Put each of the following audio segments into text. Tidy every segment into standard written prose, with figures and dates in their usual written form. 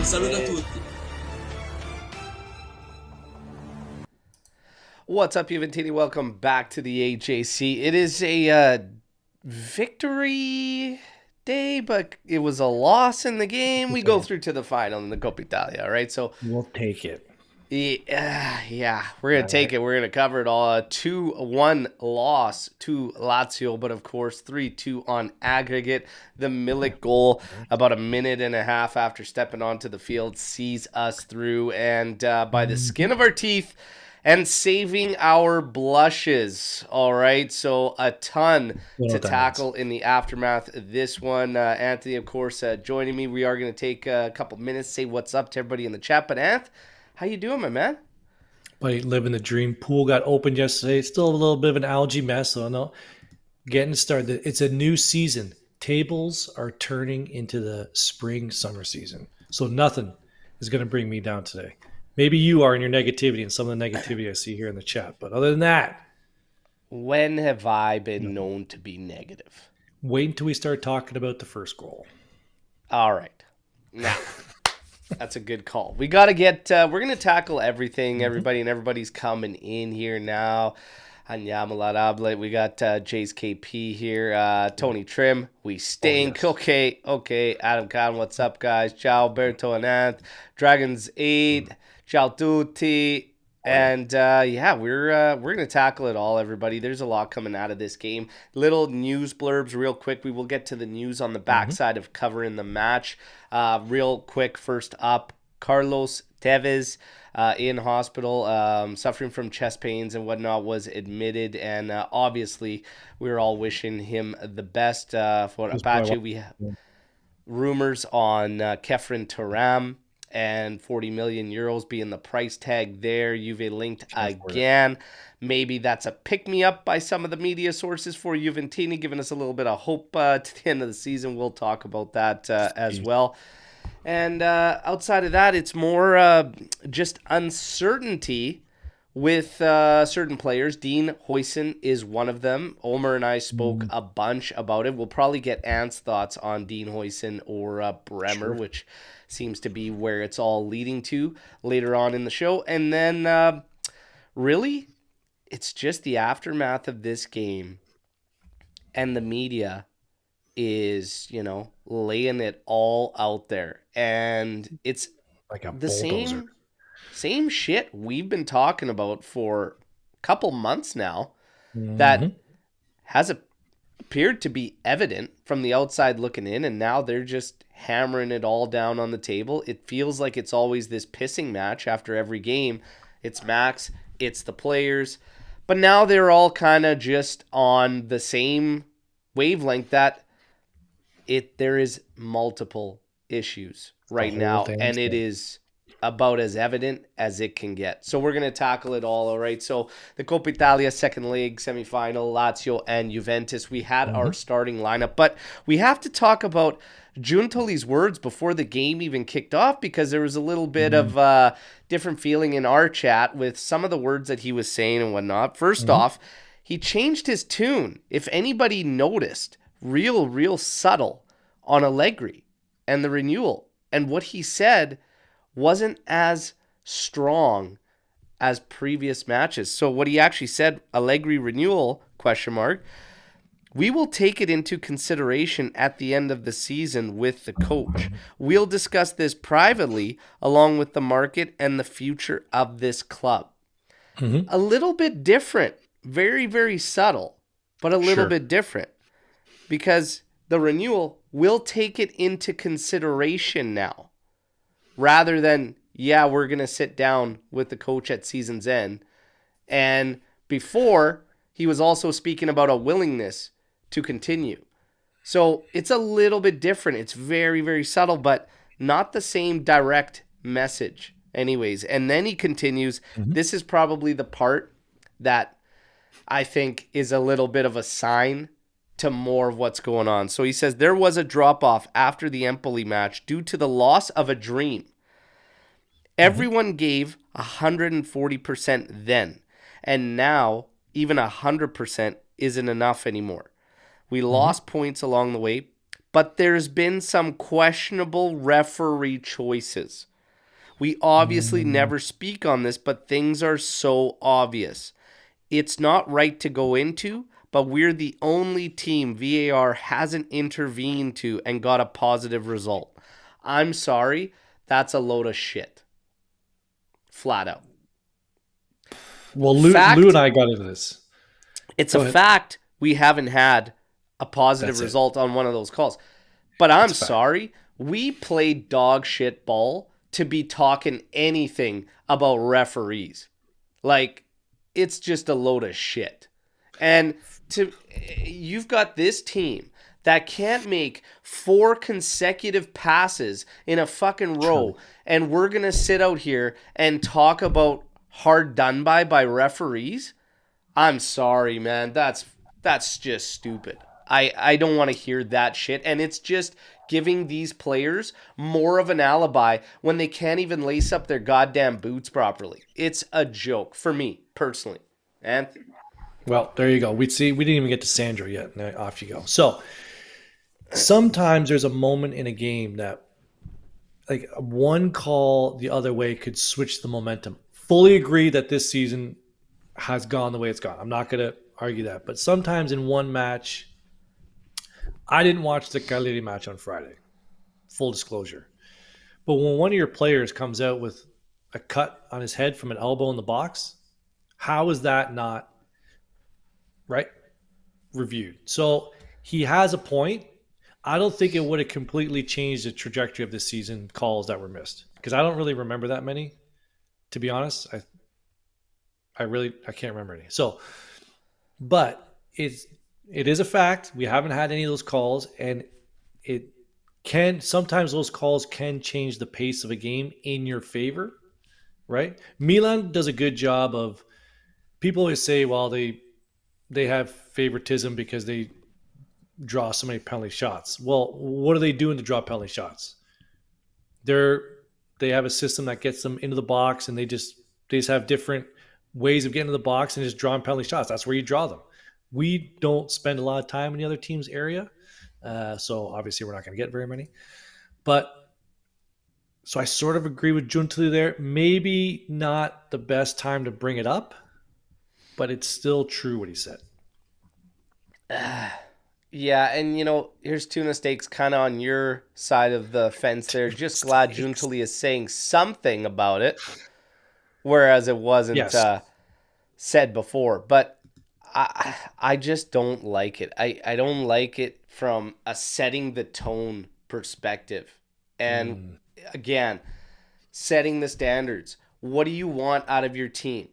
saluto a tutti. What's up, Juventini? Welcome back to the AJC. It is a victory day, but it was a loss in the game. We go through to the final in the Coppa Italia, all right? So, We'll take it. yeah, we're going to take it. We're going to cover it all. 2-1 loss to Lazio, but of course 3-2 on aggregate. The Milik goal about a minute and a half after stepping onto the field sees us through, and by the skin of our teeth, and saving our blushes. All right, so a ton to tackle in the aftermath of this one. Anthony, of course, joining me. We are going to take a couple minutes, say what's up to everybody in the chat. But Anth, how you doing, my man? But living the dream. Pool got opened yesterday. It's still a little bit of an algae mess, so no. Getting started. It's a new season. Tables are turning into the spring-summer season. So nothing is going to bring me down today. Maybe you are in your negativity and some of the negativity I see here in the chat. But other than that. When have I been known to be negative? Wait until we start talking about the first goal. All right. Now, that's a good call. We got to get, we're going to tackle everything, everybody, and everybody's coming in here now. Anyamalabla. We got Jay's KP here. Tony Trim. We stink. Okay. Adam Khan, what's up, guys? Ciao, Alberto and Anth. Dragons 8. Ciao tutti. And we're gonna tackle it all, everybody. There's a lot coming out of this game. Little news blurbs, real quick. We will get to the news on the backside of covering the match. Real quick, first up, Carlos Tevez in hospital, suffering from chest pains and whatnot, was admitted, and obviously we're all wishing him the best. For Apache, we have rumors on Kefren Turam. And 40 million euros being the price tag there. Juve linked again. Maybe that's a pick-me-up by some of the media sources for Juventini, giving us a little bit of hope to the end of the season. We'll talk about that as well. And outside of that, it's more just uncertainty with certain players. Dean Huijsen is one of them. Omer and I spoke a bunch about it. We'll probably get Ant's thoughts on Dean Huijsen or Bremer, which seems to be where it's all leading to later on in the show. And then really, it's just the aftermath of this game. And the media is, laying it all out there. And it's like a the bulldozer. Same shit we've been talking about for a couple months now that has appeared to be evident from the outside looking in, and now they're just hammering it all down on the table. It feels like it's always this pissing match after every game. It's Max, it's the players, but now they're all kind of just on the same wavelength that there is multiple issues right now, and it is about as evident as it can get. So we're going to tackle it all right? So the Coppa Italia second leg semifinal, Lazio and Juventus. We had our starting lineup, but we have to talk about Giuntoli's words before the game even kicked off, because there was a little bit of different feeling in our chat with some of the words that he was saying and whatnot. First off, he changed his tune. If anybody noticed, real subtle on Allegri and the renewal. And what he said wasn't as strong as previous matches. So what he actually said, Allegri renewal, ? We will take it into consideration at the end of the season with the coach. We'll discuss this privately along with the market and the future of this club. A little bit different, very, very subtle, but a little bit different, because the renewal will take it into consideration now, rather than, we're going to sit down with the coach at season's end. And before, he was also speaking about a willingness to continue. So it's a little bit different. It's very, very subtle, but not the same direct message anyways. And then he continues, this is probably the part that I think is a little bit of a sign to more of what's going on. So he says, there was a drop-off after the Empoli match due to the loss of a dream. Everyone gave 140% then, and now even 100% isn't enough anymore. We lost points along the way, but there's been some questionable referee choices. We obviously Mm, never speak on this, but things are so obvious. It's not right to go into, but we're the only team VAR hasn't intervened to and got a positive result. I'm sorry, that's a load of shit. Flat out. well, Lou and Fact, I got into this. it's a Go ahead. fact we haven't had a positive That's it. result on one of those calls. But I'm It's a fact. sorry, we played dog shit ball to be talking anything about referees. Like, it's just a load of shit. And you've got this team that can't make 4 consecutive passes in a fucking True. row, and we're gonna sit out here and talk about hard done by referees. I'm sorry, man. That's just stupid. I don't want to hear that shit. And it's just giving these players more of an alibi when they can't even lace up their goddamn boots properly. It's a joke for me, personally. And Well, there you go. We didn't even get to Sandro yet. Now, off you go. So sometimes there's a moment in a game that like one call the other way could switch the momentum. Fully agree that this season has gone the way it's gone. I'm not going to argue that. But sometimes in one match, I didn't watch the Cagliari match on Friday. Full disclosure. But when one of your players comes out with a cut on his head from an elbow in the box, how is that not right reviewed? So he has a point. I don't think it would have completely changed the trajectory of this season calls that were missed because I don't really remember that many. To be honest, I can't remember any. So, but it is a fact we haven't had any of those calls, and it can sometimes those calls can change the pace of a game in your favor, right? Milan does a good job of. People always say, well, they have favoritism because they draw so many penalty shots. Well, what are they doing to draw penalty shots? They're they have a system that gets them into the box, and they just have different ways of getting to the box and just drawing penalty shots. That's where you draw them. We don't spend a lot of time in the other team's area, so obviously we're not going to get very many. But so I sort of agree with Giuntoli there. Maybe not the best time to bring it up, but it's still true what he said. yeah, and here's Tuna Steaks kind of on your side of the fence there. Just glad Mistakes. Juntoli is saying something about it, whereas it wasn't Yes. said before. But I just don't like it. I don't like it from a setting the tone perspective. And Mm. again, setting the standards. What do you want out of your team?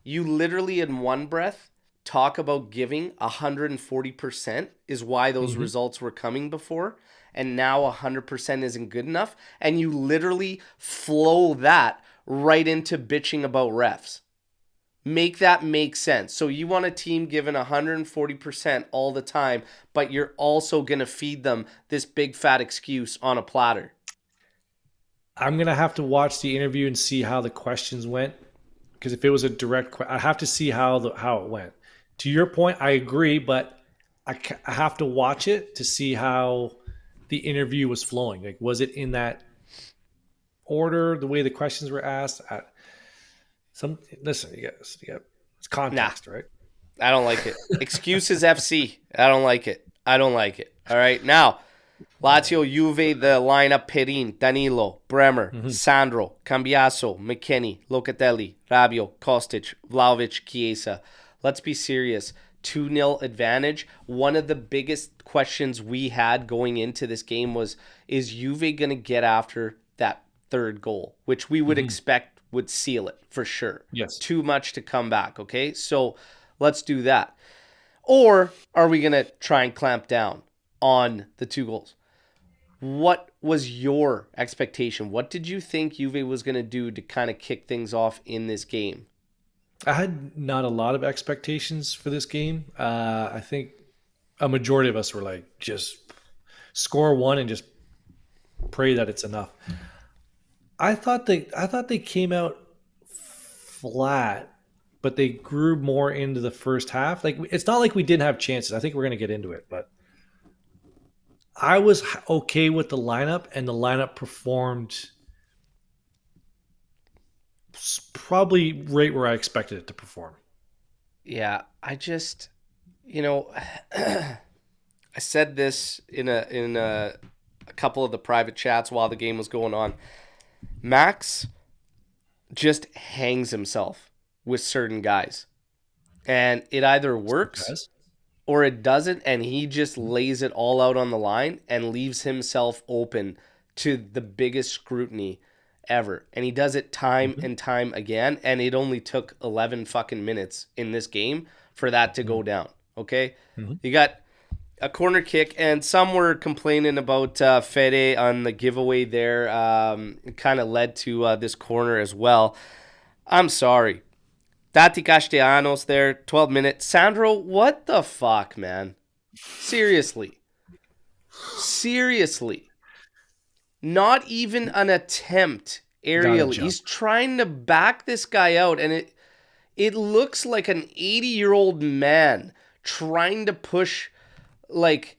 You literally, in one breath, talk about giving 140% is why those Hmm. results were coming before. And now 100% isn't good enough. And you literally flow that right into bitching about refs. Make that make sense. So you want a team given 140% all the time, but you're also going to feed them this big fat excuse on a platter. I'm gonna have to watch the interview and see how the questions went because if it was a direct, I have to see how it went. To your point, I agree, but I have to watch it to see how the interview was flowing. Like, was it in that order, the way the questions were asked? Some listen, it's Nah, context, right? I don't like it. Excuses FC. I don't like it. I don't like it. All right. Now, Lazio, Juve, the lineup: Perin, Danilo, Bremer, Mm-hmm. Sandro, Cambiaso, McKennie, Locatelli, Rabiot, Kostic, Vlahovic, Chiesa. Let's be serious. 2-0 advantage. One of the biggest questions we had going into this game was, is Juve going to get after that third goal, which we would Mm-hmm. expect would seal it for sure. Yes. Too much to come back, okay? So let's do that. Or are we going to try and clamp down on the 2 goals? What was your expectation? What did you think Juve was going to do to kind of kick things off in this game? I had not a lot of expectations for this game. I think a majority of us were like, just score one and just pray that it's enough. I thought they came out flat, but they grew more into the first half. Like it's not like we didn't have chances. I think we're going to get into it, but I was okay with the lineup, and the lineup performed probably right where I expected it to perform. Yeah, I just, you know, I said this in a couple of the private chats while the game was going on. Max just hangs himself with certain guys, and it either works Guys. or it doesn't, and he just lays it all out on the line and leaves himself open to the biggest scrutiny ever. And he does it time Mm-hmm. and time again, and it only took 11 fucking minutes in this game for that to go down. Okay? Mm-hmm. You got a corner kick, and some were complaining about Fede on the giveaway there. It kind of led to this corner as well. I'm sorry. Tati Castellanos there, 12 minutes. Sandro, what the fuck, man? Seriously. Seriously. Not even an attempt Gotta aerially. jump. He's trying to back this guy out, and it looks like an 80-year-old man trying to push like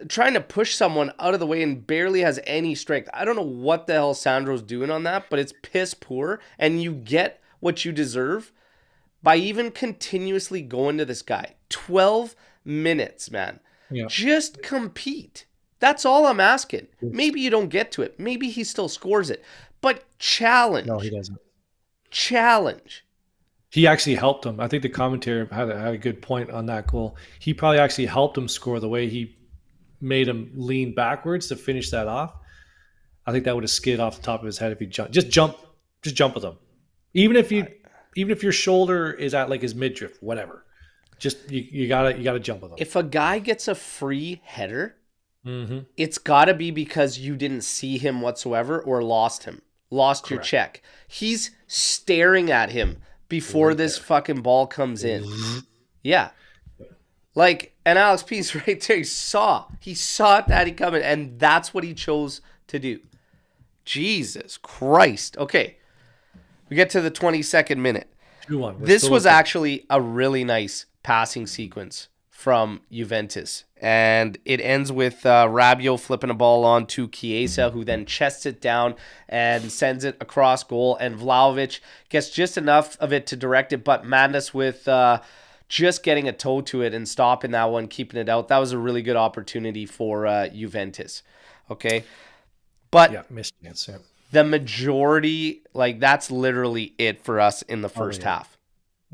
trying to push someone out of the way and barely has any strength. I don't know what the hell Sandro's doing on that, but it's piss poor, and you get what you deserve by even continuously going to this guy. 12 minutes, man. Yeah. Just compete. That's all I'm asking. Maybe you don't get to it. Maybe he still scores it. But challenge. No, he doesn't. Challenge. He actually helped him. I think the commentator had a good point on that goal. He probably actually helped him score the way he made him lean backwards to finish that off. I think that would have skidded off the top of his head if he jumped. Just jump with him. Even if your shoulder is at like his midriff, whatever. Just you gotta jump with him. If a guy gets a free header, Mm-hmm. it's got to be because you didn't see him whatsoever or lost him. Lost your Correct. check. He's staring at him before Right this there. fucking ball comes in. Mm-hmm. Yeah. Like, and Alex P's right there. He saw Daddy coming, and that's what he chose to do. Jesus Christ. Okay. We get to the 22nd minute. 2-1. This was actually a really nice passing sequence from Juventus. And it ends with Rabiot flipping a ball on to Chiesa, who then chests it down and sends it across goal. And Vlahovic gets just enough of it to direct it, but madness with just getting a toe to it and stopping that one, keeping it out. That was a really good opportunity for Juventus. Okay? But missed chance. Yeah. the majority, like, that's literally it for us in the first half.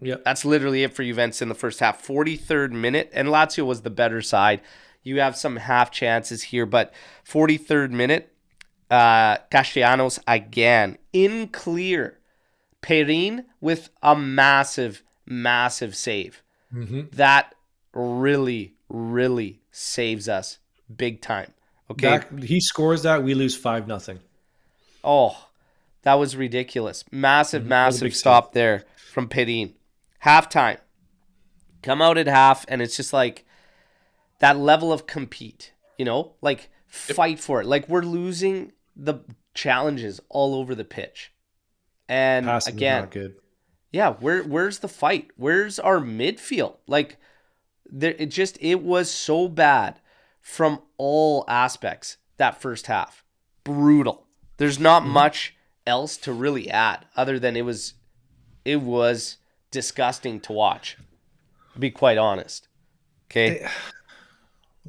Yep. That's literally it for Juventus in the first half. 43rd minute, and Lazio was the better side. You have some half chances here, but 43rd minute, Castellanos again in clear. Perin with a massive, massive save. Mm-hmm. That really, really saves us big time. Okay. He scores that, we lose 5-0. Oh, that was ridiculous. Massive, That was a massive big stop there from Perin. Halftime. Come out at half, and it's just like that level of compete, like fight for it. Like we're losing the challenges all over the pitch. And Passing again, not good. yeah, where's the fight? Where's our midfield? Like it was so bad from all aspects that first half. Brutal. There's not much else to really add other than it was disgusting to watch. To be quite honest. Okay.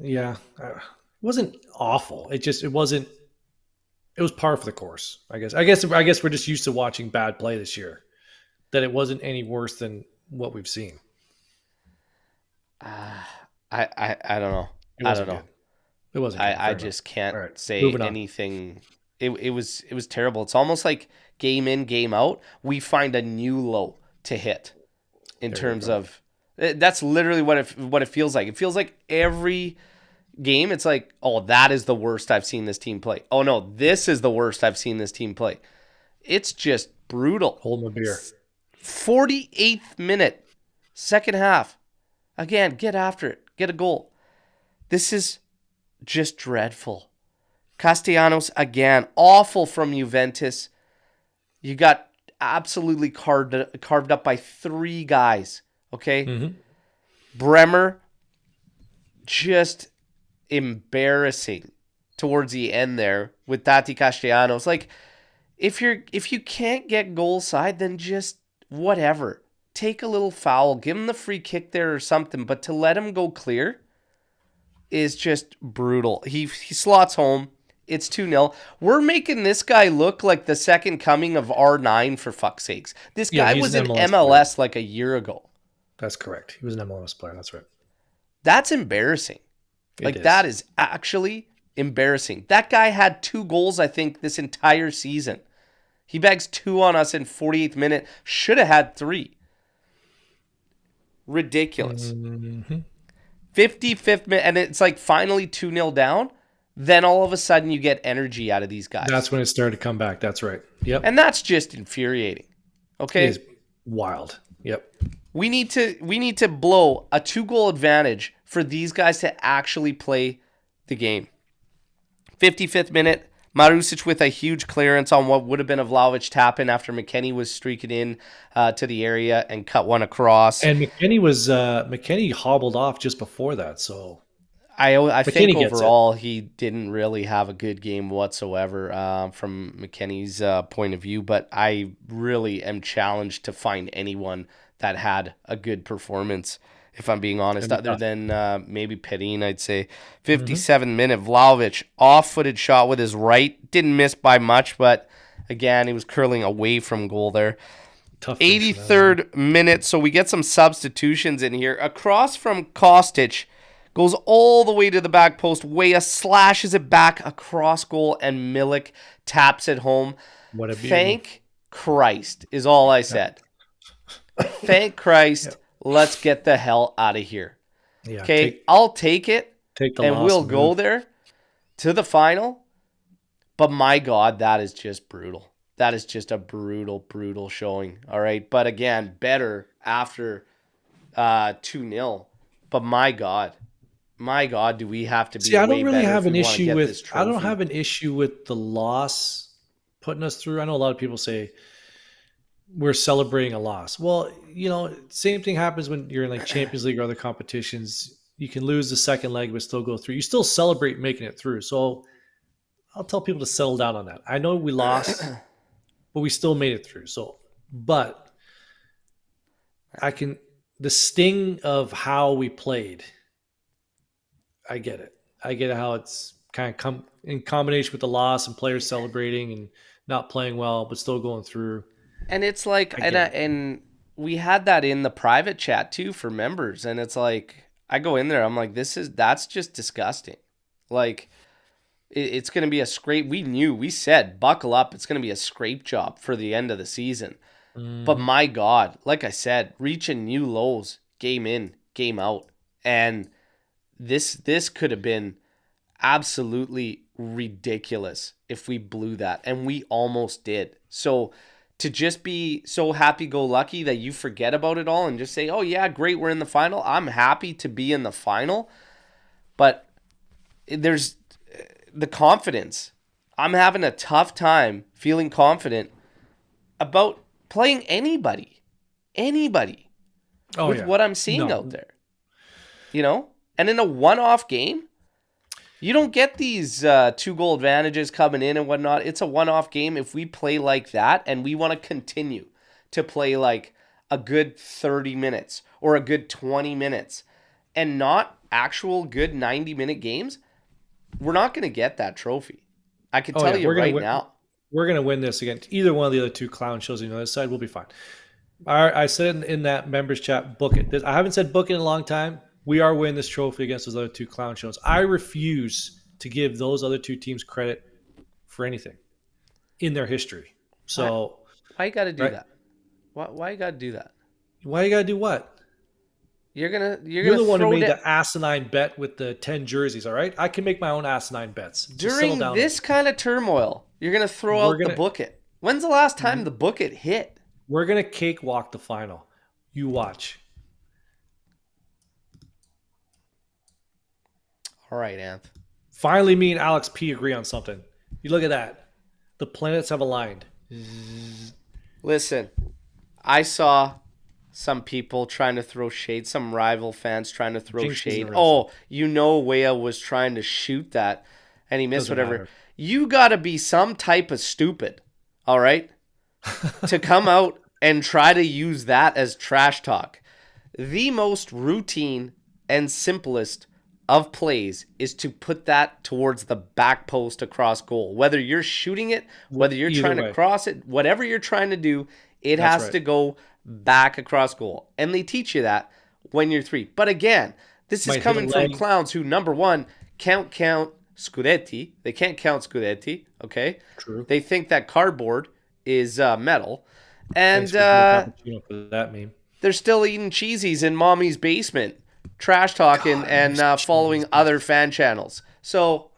Yeah. It wasn't awful. It wasn't. It was par for the course, I guess. I guess we're just used to watching bad play this year. That it wasn't any worse than what we've seen. I don't know. I don't know. Good. It wasn't. I just can't right, say moving on. anything. It was terrible. It's almost like game in, game out, we find a new low to hit in terms of. That's literally what it feels like. It feels like every game, it's like, oh, that is the worst I've seen this team play. Oh no, this is the worst I've seen this team play. It's just brutal. Hold my beer. 48th minute, second half. Again, get after it. Get a goal. This is just dreadful. Castellanos, again, awful from Juventus. You got absolutely carved up by 3 guys, okay? Mm-hmm. Bremer, just, embarrassing towards the end there with Tati Castellanos. Like, if you can't get goal side, then just whatever. Take a little foul, give him the free kick there or something, but to let him go clear is just brutal. He slots home. It's 2-0. We're making this guy look like the second coming of R9, for fuck's sakes. This guy was in MLS like a year ago. That's correct. He was an MLS player. That's right. That's embarrassing. That is actually embarrassing. That guy had 2 goals, I think, this entire season. He bags 2 on us in 48th minute. Should have had 3. Ridiculous. 55th minute, and it's like finally 2-0 down. Then all of a sudden you get energy out of these guys. That's when it started to come back. That's right. Yep. And that's just infuriating. Okay? It is wild. Yep. We need to blow a 2-goal advantage for these guys to actually play the game. 55th minute, Marusic with a huge clearance on what would have been a Vlahovic tap-in after McKennie was streaking in to the area and cut one across. And McKennie hobbled off just before that, so I think overall he didn't really have a good game whatsoever from McKennie's point of view, but I really am challenged to find anyone that had a good performance, if I'm being honest, other than maybe Perrin, I'd say. 57-minute Vlahovic, off-footed shot with his right. Didn't miss by much, but again, he was curling away from goal there. Tough 83rd minute, so we get some substitutions in here. Across from Kostic, goes all the way to the back post. Weah slashes it back across goal, and Milik taps it home. What a beauty. Thank Christ is all I said. Thank Christ. Yep. Let's get the hell out of here. Yeah, okay, I'll take it, and we'll go there to the final. But my God, that is just brutal. That is just a brutal, brutal showing. All right, but again, better after 2-0. But my God, do we have to be? See, I don't really have an issue with. I don't have an issue with the loss putting us through. I know a lot of people say we're celebrating a loss. Well, same thing happens when you're in like Champions League or other competitions. You can lose the second leg but still go through. You still celebrate making it through. So I'll tell people to settle down on that. I know we lost, but we still made it through. But the sting of how we played, I get it. I get how it's kind of come in combination with the loss and players celebrating and not playing well, but still going through. And it's like, and we had that in the private chat too for members. And it's like, I go in there, I'm like, that's just disgusting. Like, it's going to be a scrape. We said, buckle up. It's going to be a scrape job for the end of the season. But my God, like I said, reaching new lows, game in, game out. And this could have been absolutely ridiculous if we blew that. And we almost did. So to just be so happy-go-lucky that you forget about it all and just say, oh, yeah, great, we're in the final. I'm happy to be in the final. But there's the confidence. I'm having a tough time feeling confident about playing anybody with what I'm seeing out there. And in a one-off game, you don't get these 2-goal advantages coming in and whatnot. It's a one-off game. If we play like that and we want to continue to play like a good 30 minutes or a good 20 minutes and not actual good 90-minute games, we're not going to get that trophy. I can tell you right now. We're going to win this against either one of the other 2 clown shows on the other side. We'll be fine. I said in that members chat, book it. I haven't said book it in a long time. We are winning this trophy against those other 2 clown shows. I refuse to give those other 2 teams credit for anything in their history. So why you got to do that? Why you got to do that? Why you got to do what? You're the one who made the asinine bet with the 10 jerseys, all right? I can make my own asinine bets. During this kind of turmoil, you're going to throw out the book it. When's the last time the book it hit? We're going to cakewalk the final. You watch. All right, Anth. Finally, me and Alex P agree on something. You look at that. The planets have aligned. Listen, I saw some people trying to throw shade, some rival fans trying to throw Jinx isn't shade. wrestling. Oh, Weah was trying to shoot that and he missed Doesn't whatever. matter. You got to be some type of stupid, all right, to come out and try to use that as trash talk. The most routine and simplest of plays is to put that towards the back post across goal. Whether you're shooting it, whether you're Either trying to way. cross it, whatever you're trying to do, it That's has right. to go back across goal. And they teach you that when you're 3. But again, this is Might hit a coming from leg. clowns who, number one, can't count Scudetti. They can't count Scudetti, okay? True. They think that cardboard is metal. And Thanks for the cappuccino for that meme. they're still eating cheesies in mommy's basement, trash talking and following other fan channels. So,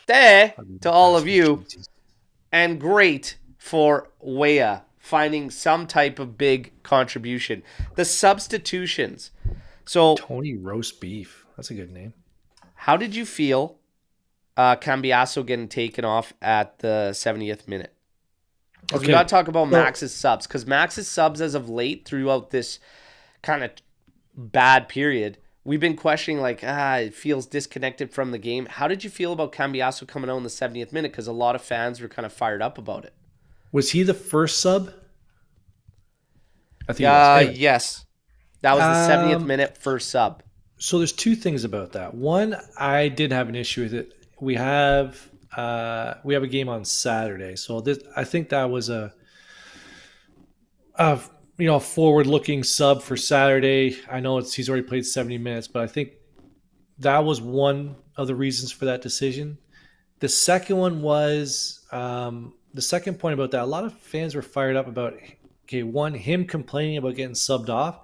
there to all of you, and great for Weah finding some type of big contribution. The substitutions. So, Tony Roast Beef. That's a good name. how did you feel Cambiasso getting taken off at the 70th minute? Because we got to talk about Max's subs. Because Max's subs as of late throughout this kind of bad period, we've been questioning it feels disconnected from the game. How did you feel about Cambiasso coming out in the 70th minute? Because a lot of fans were kind of fired up about it. Was he the first sub? I think he was. Anyway. Yes. That was the 70th minute first sub. So there's two things about that. One, I did have an issue with it. We have a game on Saturday, so I think that was a forward-looking sub for Saturday. I know he's already played 70 minutes, but I think that was one of the reasons for that decision. The second one was the second point about that. A lot of fans were fired up about him complaining about getting subbed off.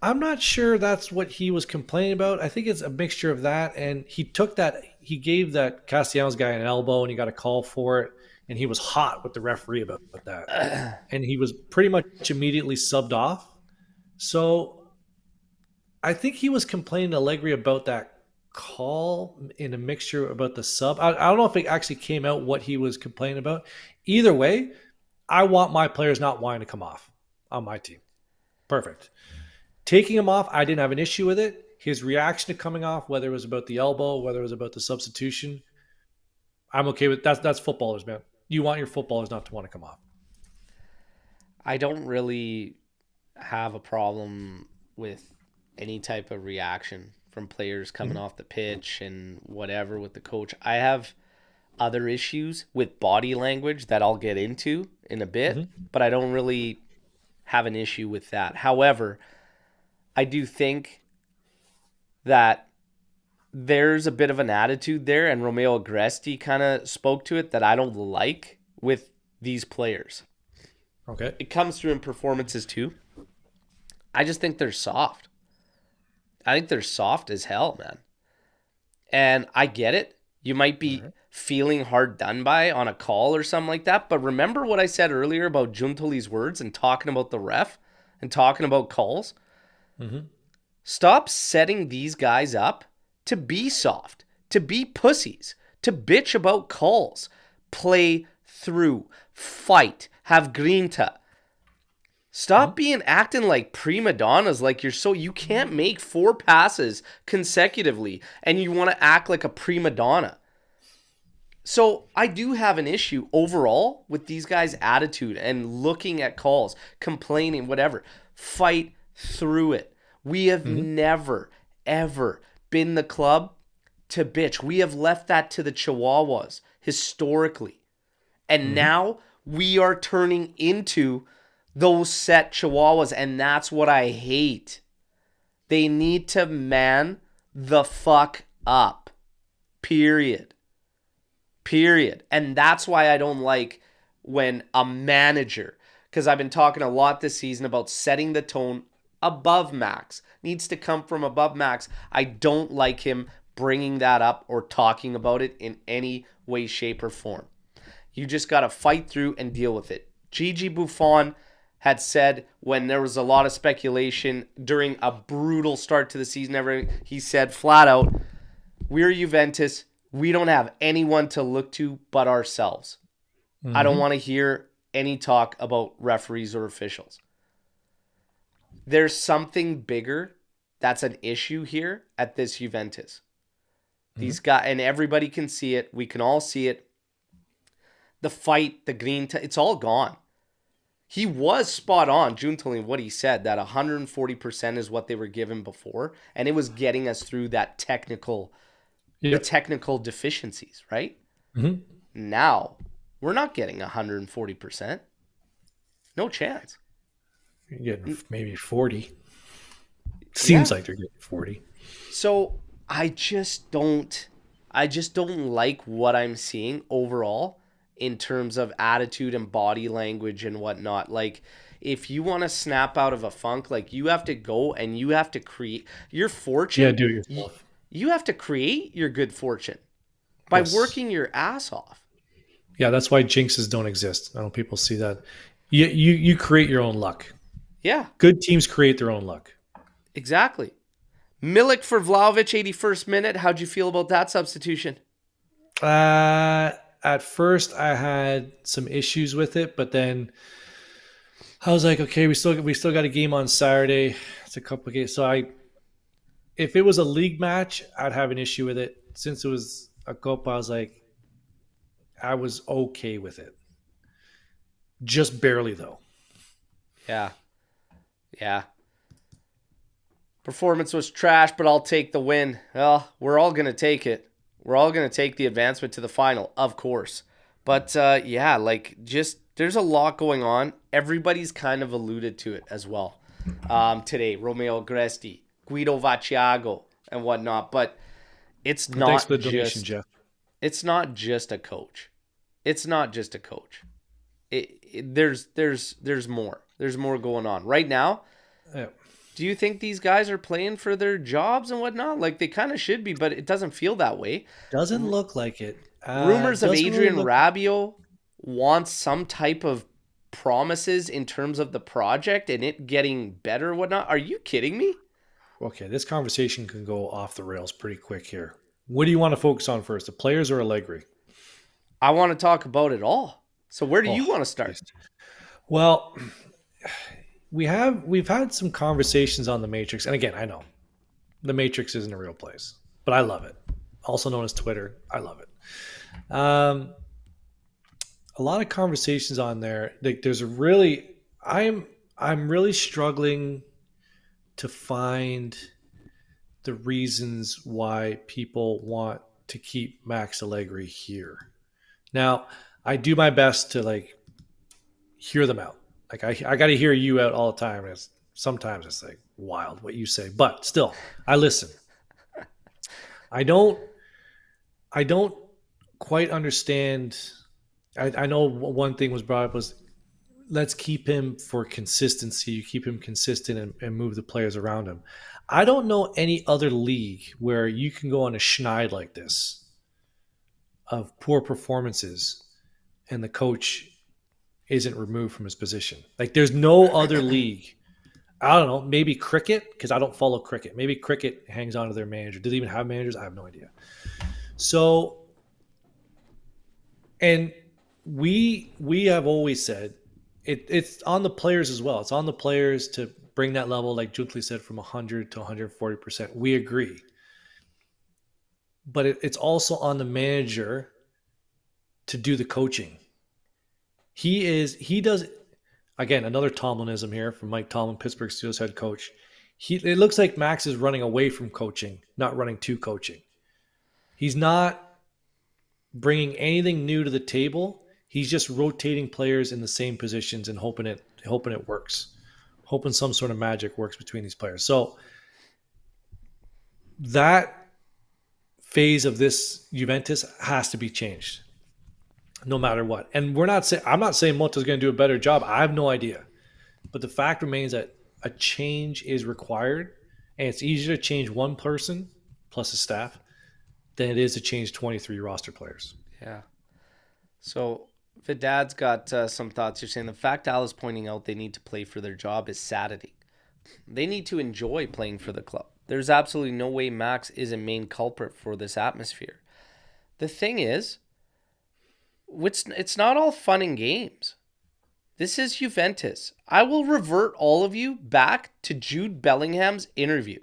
I'm not sure that's what he was complaining about. I think it's a mixture of that, and he gave that Castellanos guy an elbow, and he got a call for it, and he was hot with the referee about that. And he was pretty much immediately subbed off. So I think he was complaining to Allegri about that call in a mixture about the sub. I don't know if it actually came out what he was complaining about. Either way, I want my players not wanting to come off on my team. Perfect. Taking him off, I didn't have an issue with it. His reaction to coming off, whether it was about the elbow, whether it was about the substitution, I'm okay with that. That's footballers, man. You want your footballers not to want to come off. I don't really have a problem with any type of reaction from players coming off the pitch and whatever with the coach. I have other issues with body language that I'll get into in a bit, but I don't really have an issue with that. However, I do think that there's a bit of an attitude there, and Romeo Agresti kind of spoke to it that I don't like with these players. Okay. It comes through in performances too. I just think they're soft. I think they're soft as hell, man. And I get it. You might be feeling hard done by on a call or something like that, but remember what I said earlier about Giuntoli's words and talking about the ref and talking about calls? Stop setting these guys up to be soft, to be pussies, to bitch about calls. Play through, fight, have grinta. Stop acting like prima donnas, like you can't make 4 passes consecutively and you want to act like a prima donna. So I do have an issue overall with these guys' attitude and looking at calls, complaining, whatever. Fight through it. We have never, ever been the club to bitch. We have left that to the Chihuahuas historically. And now we are turning into those set Chihuahuas, and that's what I hate. They need to man the fuck up. Period. And that's why I don't like when a manager, because I've been talking a lot this season about setting the tone above Max, needs to come from above Max. I don't like him bringing that up or talking about it in any way, shape, or form. You just got to fight through and deal with it. Gigi Buffon had said when there was a lot of speculation during a brutal start to the season, he said flat out, we're Juventus. We don't have anyone to look to but ourselves. I don't want to hear any talk about referees or officials. there's something bigger that's an issue here at this Juventus. These guys, and everybody can see it. We can all see it. The fight, the green, it's all gone. He was spot on, Giuntoli, what he said, that 140% is what they were given before, and it was getting us through that the technical deficiencies, right? Mm-hmm. Now, we're not getting 140%. No chance. You're getting maybe 40. Seems like they're getting 40. So I just don't like what I'm seeing overall in terms of attitude and body language and whatnot. Like, if you want to snap out of a funk, like, you have to go and you have to create your fortune. Yeah, do it yourself. You have to create your good fortune by working your ass off. Yeah, that's why jinxes don't exist. I don't know, people see that. You create your own luck. Yeah. Good teams create their own luck. Exactly. Milik for Vlahovic, 81st minute. How'd you feel about that substitution? At first, I had some issues with it, but then I was like, okay, we still got a game on Saturday. It's a couple of games, so if it was a league match, I'd have an issue with it. Since it was a Coppa, I was okay with it. Just barely, though. Yeah. Performance was trash, but I'll take the win. Well, we're all going to take it. We're all going to take the advancement to the final, of course. But, there's a lot going on. Everybody's kind of alluded to it as well today. Romeo Gresti, Guido Vacciago, and whatnot. But it's not thanks for the donation, Jeff. It's not just a coach. There's more. There's more going on. Right now, do you think these guys are playing for their jobs and whatnot? Like, they kind of should be, but it doesn't feel that way. Doesn't look like it. Rumors of Adrian Rabiot wants some type of promises in terms of the project and it getting better and whatnot. Are you kidding me? Okay, this conversation can go off the rails pretty quick here. What do you want to focus on first, the players or Allegri? I want to talk about it all. So where do you want to start? Well, we've had some conversations on the Matrix, and again, I know the Matrix isn't a real place, but I love it. Also known as Twitter, I love it. A lot of conversations on there. Like, I'm really struggling to find the reasons why people want to keep Max Allegri here. Now, I do my best to hear them out. Like, I got to hear you out all the time. And sometimes it's wild what you say, but still, I listen. I don't quite understand. I know one thing was brought up was, let's keep him for consistency. You keep him consistent and move the players around him. I don't know any other league where you can go on a schneid like this of poor performances and the coach isn't removed from his position. Like, there's no other league. I don't know, maybe cricket, because I don't follow cricket. Maybe cricket hangs on to their manager. Do they even have managers? I have no idea. So, and we have always said it's on the players as well. It's on the players to bring that level, like Giuntoli said, from 100 to 140%. We agree. But it's also on the manager to do the coaching. He does, again, another Tomlinism here from Mike Tomlin, Pittsburgh Steelers head coach. It looks like Max is running away from coaching, not running to coaching. He's not bringing anything new to the table. He's just rotating players in the same positions and hoping it works, hoping some sort of magic works between these players. So that phase of this Juventus has to be changed, no matter what. And I'm not saying Motta's going to do a better job. I have no idea, but the fact remains that a change is required, and it's easier to change one person plus a staff than it is to change 23 roster players. Yeah. So Vidad's got some thoughts. You're saying the fact Al is pointing out they need to play for their job is saddening. They need to enjoy playing for the club. There's absolutely no way Max is a main culprit for this atmosphere. The thing is, it's not all fun and games. This is Juventus. I will revert all of you back to Jude Bellingham's interview,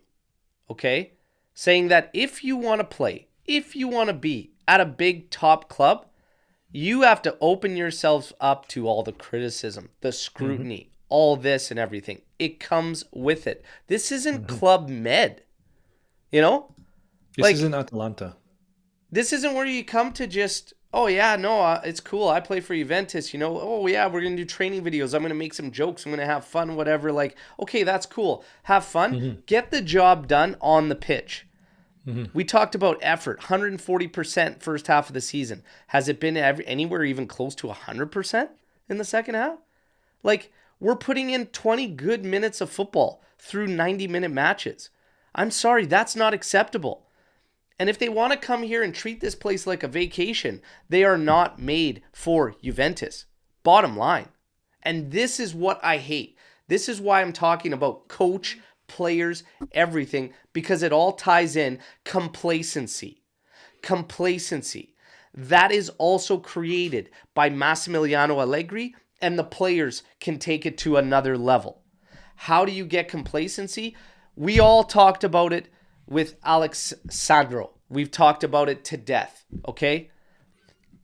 okay? Saying that if you want to play, if you want to be at a big top club, you have to open yourselves up to all the criticism, the scrutiny, all this and everything. It comes with it. This isn't Club Med, you know? This isn't Atalanta. This isn't where you come to just, oh yeah, no, it's cool. I play for Juventus, you know. Oh yeah, we're going to do training videos. I'm going to make some jokes. I'm going to have fun, whatever. Like, okay, that's cool. Have fun. Get the job done on the pitch. We talked about effort, 140% first half of the season. Has it been anywhere even close to 100% in the second half? Like, we're putting in 20 good minutes of football through 90-minute matches. I'm sorry, that's not acceptable. And if they want to come here and treat this place like a vacation, they are not made for Juventus. Bottom line. And this is what I hate. This is why I'm talking about coach, players, everything, because it all ties in complacency. Complacency. That is also created by Massimiliano Allegri, and the players can take it to another level. How do you get complacency? We all talked about it with Alex Sandro. We've talked about it to death, okay?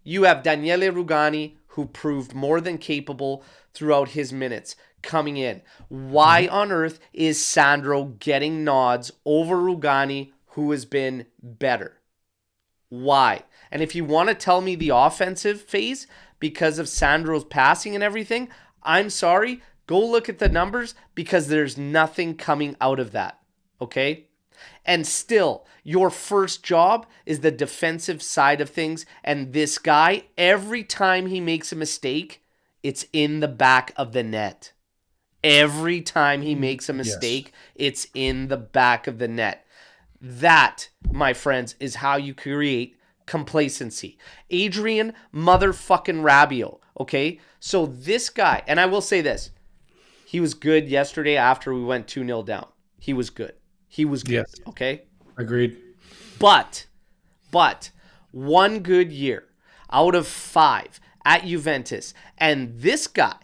You have Daniele Rugani, who proved more than capable throughout his minutes coming in. Why on earth is Sandro getting nods over Rugani, who has been better? Why? And if you want to tell me the offensive phase because of Sandro's passing and everything, I'm sorry. Go look at the numbers because there's nothing coming out of that, okay? And still, your first job is the defensive side of things. And this guy, every time he makes a mistake, it's in the back of the net. Every time he makes a mistake, it's in the back of the net. That, my friends, is how you create complacency. Adrian motherfucking Rabiot, okay? So this guy, and I will say this, he was good yesterday after we went 2-0 down. He was good. He was good, okay? Agreed. But one good year out of 5 at Juventus, and this guy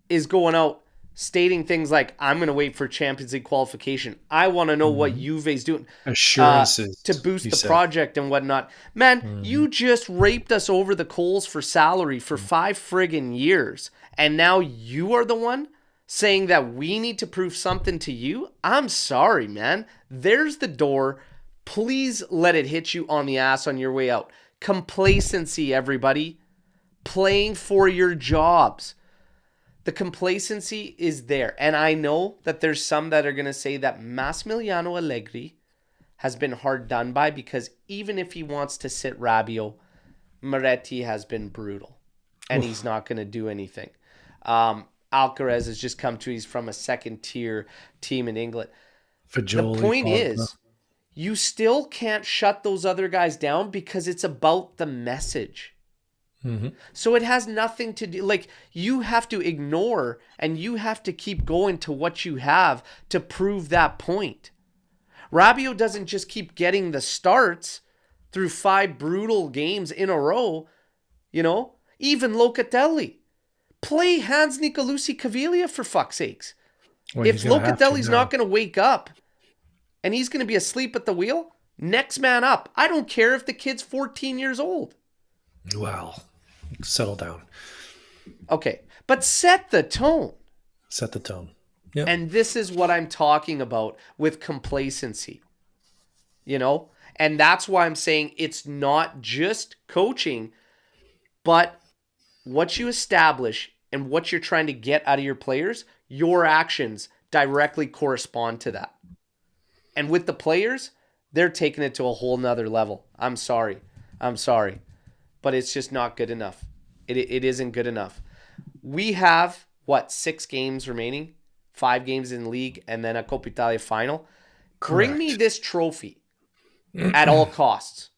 is going out stating things like, I'm going to wait for Champions League qualification. I want to know what Juve's doing. Assurances. To boost the project and whatnot. Man, you just raped us over the coals for salary for 5 friggin' years. And now you are the one saying that we need to prove something to you? I'm sorry, man. There's the door. Please let it hit you on the ass on your way out. Complacency, everybody. Playing for your jobs. The complacency is there. And I know that there's some that are going to say that Massimiliano Allegri has been hard done by because even if he wants to sit Rabiot, Moretti has been brutal. And he's not going to do anything. Alcaraz has just come to, he's from a second-tier team in England. Fajoli, the point is, you still can't shut those other guys down because it's about the message. So it has nothing to do, like, you have to ignore and you have to keep going to what you have to prove that point. Rabiot doesn't just keep getting the starts through 5 brutal games in a row, you know, even Locatelli. Play Hans Nicolucci Caviglia for fuck's sakes. Well, if Locatelli's not going to wake up and he's going to be asleep at the wheel, next man up. I don't care if the kid's 14 years old. Wow. Settle down. Okay. But set the tone. Set the tone. Yep. And this is what I'm talking about with complacency. You know? And that's why I'm saying it's not just coaching, but what you establish and what you're trying to get out of your players, your actions directly correspond to that. And with the players, they're taking it to a whole nother level. I'm sorry. But it's just not good enough. It isn't good enough. We have, 6 games remaining? 5 games in league and then a Coppa Italia final. Correct. Bring me this trophy at all costs.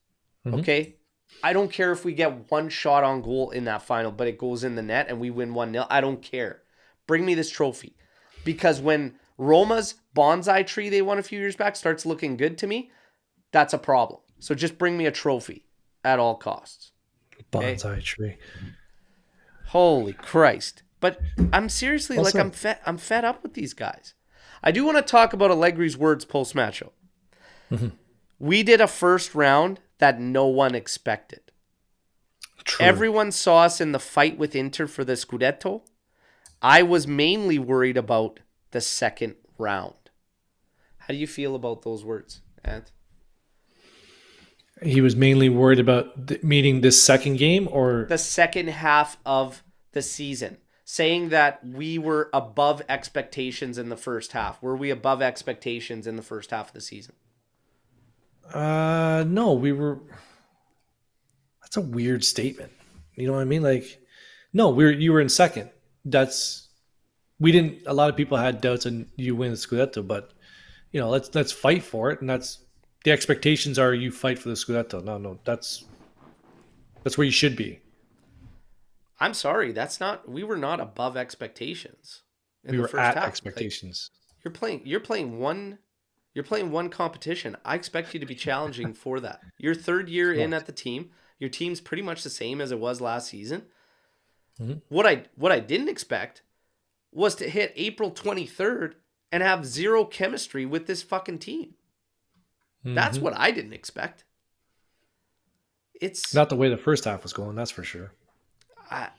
Okay? I don't care if we get 1 shot on goal in that final, but it goes in the net and we win 1-0. I don't care. Bring me this trophy. Because when Roma's bonsai tree they won a few years back starts looking good to me, that's a problem. So just bring me a trophy at all costs. Bonsai tree. Holy Christ. But I'm seriously Well like said. I'm fed up with these guys. I do want to talk about Allegri's words post match. Mhm. We did a first round that no one expected. True. Everyone saw us in the fight with Inter for the Scudetto. I was mainly worried about the second round. How do you feel about those words, Ant? He was mainly worried about meeting this second game, or The second half of the season, saying that we were above expectations in the first half. Were we above expectations in the first half of the season? no, we were. That's a weird statement. You know what I mean? Like, no, you were in second. That's we didn't. A lot of people had doubts on you win the Scudetto, but let's fight for it, and that's the expectations are you fight for the Scudetto. No, that's where you should be. I'm sorry, we were not above expectations in We the were first at half. Like expectations. you're playing one competition. I expect you to be challenging for that. Your third year in Correct. at the team. Your team's pretty much the same as it was last season. Mhm. What I didn't expect was to hit April 23rd and have zero chemistry with this fucking team. That's Mhm. what I didn't expect. It's Not the way the first half was going. That's for sure. I,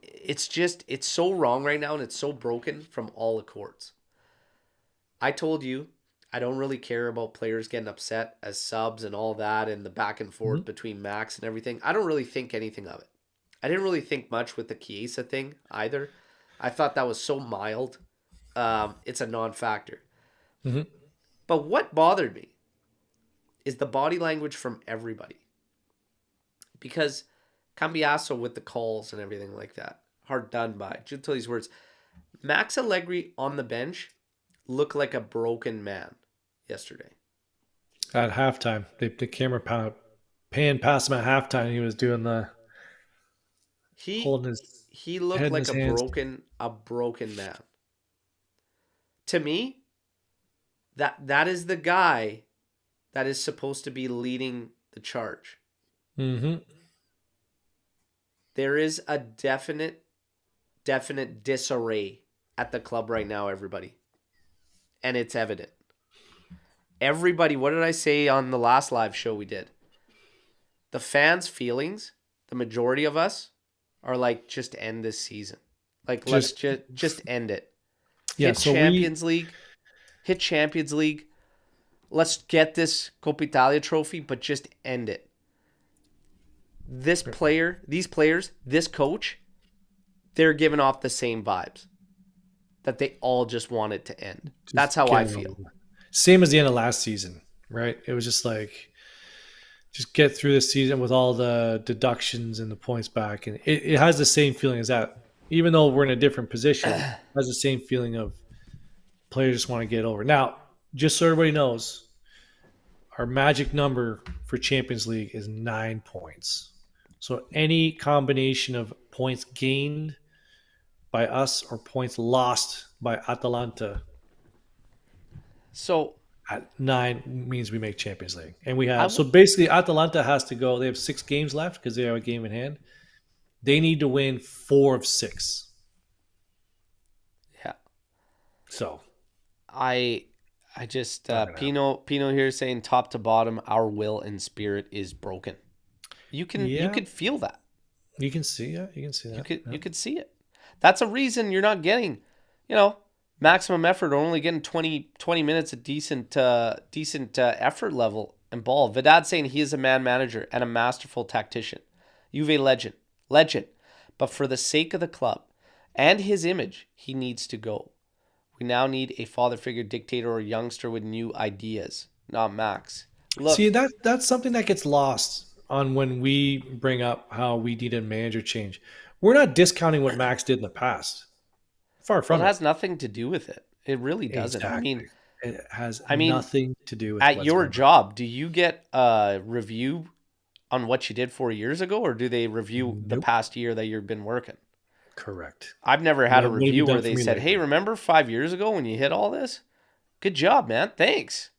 it's so wrong right now and it's so broken from all accords. I told you I don't really care about players getting upset as subs and all that and the back and forth Mhm. between Max and everything. I don't really think anything of it. I didn't really think much with the Chiesa thing either. I thought that was so mild. It's a non-factor. Mhm. But what bothered me is the body language from everybody. Because Cambiasso with the calls and everything like that, hard done by. Giuntoli's words. Max Allegri on the bench looked like a broken man yesterday. At halftime, the camera panned past him at halftime. He was doing the He holding his he looked head in like his hands. a broken man. To me, that is the guy that is supposed to be leading the charge. Hmm. There is a definite disarray at the club right now, everybody. And it's evident. Everybody, what did I say on the last live show we did? The fans' feelings, the majority of us, are like, just end this season. Like, let's Just just end it. yeah. Hit So we Champions League. Hit Champions League. Let's get this Coppa Italia trophy, but just end it. These players, this coach, they're giving off the same vibes. That they all just want it to end. That's just how I get it over feel. with. Same as the end of last season, right? It was just like just get through the season with all the deductions and the points back, and it has the same feeling as that. Even though we're in a different position, it has the same feeling of players just want to get over. Now, just so everybody knows, our magic number for Champions League is 9 points. So any combination of points gained by us or points lost by Atalanta So at 9 means we make Champions League. And we I have so w- basically Atalanta has to go. They have 6 games left because they have a game in hand. They need to win 4 of 6. yeah. So I just not gonna happen. Pino here saying top to bottom, our will and spirit is broken. You Yeah, could feel that. you can see. Yeah, you can see that. Yeah. You could see it. That's a reason you're not getting, you know, maximum effort or only getting 20 minutes of decent effort level and ball. Vidal saying he is a man manager and a masterful tactician. Juve legend. But for the sake of the club and his image, he needs to go. We now need a father figure dictator or youngster with new ideas, not Max. See Look, that's something that gets lost on when we bring up how we need a manager change. We're not discounting what Max did in the past. Far well, it from it. has nothing to do with it. It really doesn't. Exactly. It has I mean, nothing to do with at your whatsoever. job, do you get a review on what you did 4 years ago, or do they review the Nope. past year that you've been working? Correct. I've never had a What have you review where done for they me said, "Hey, lately? remember 5 years ago when you hit all this? Good job, man. Thanks.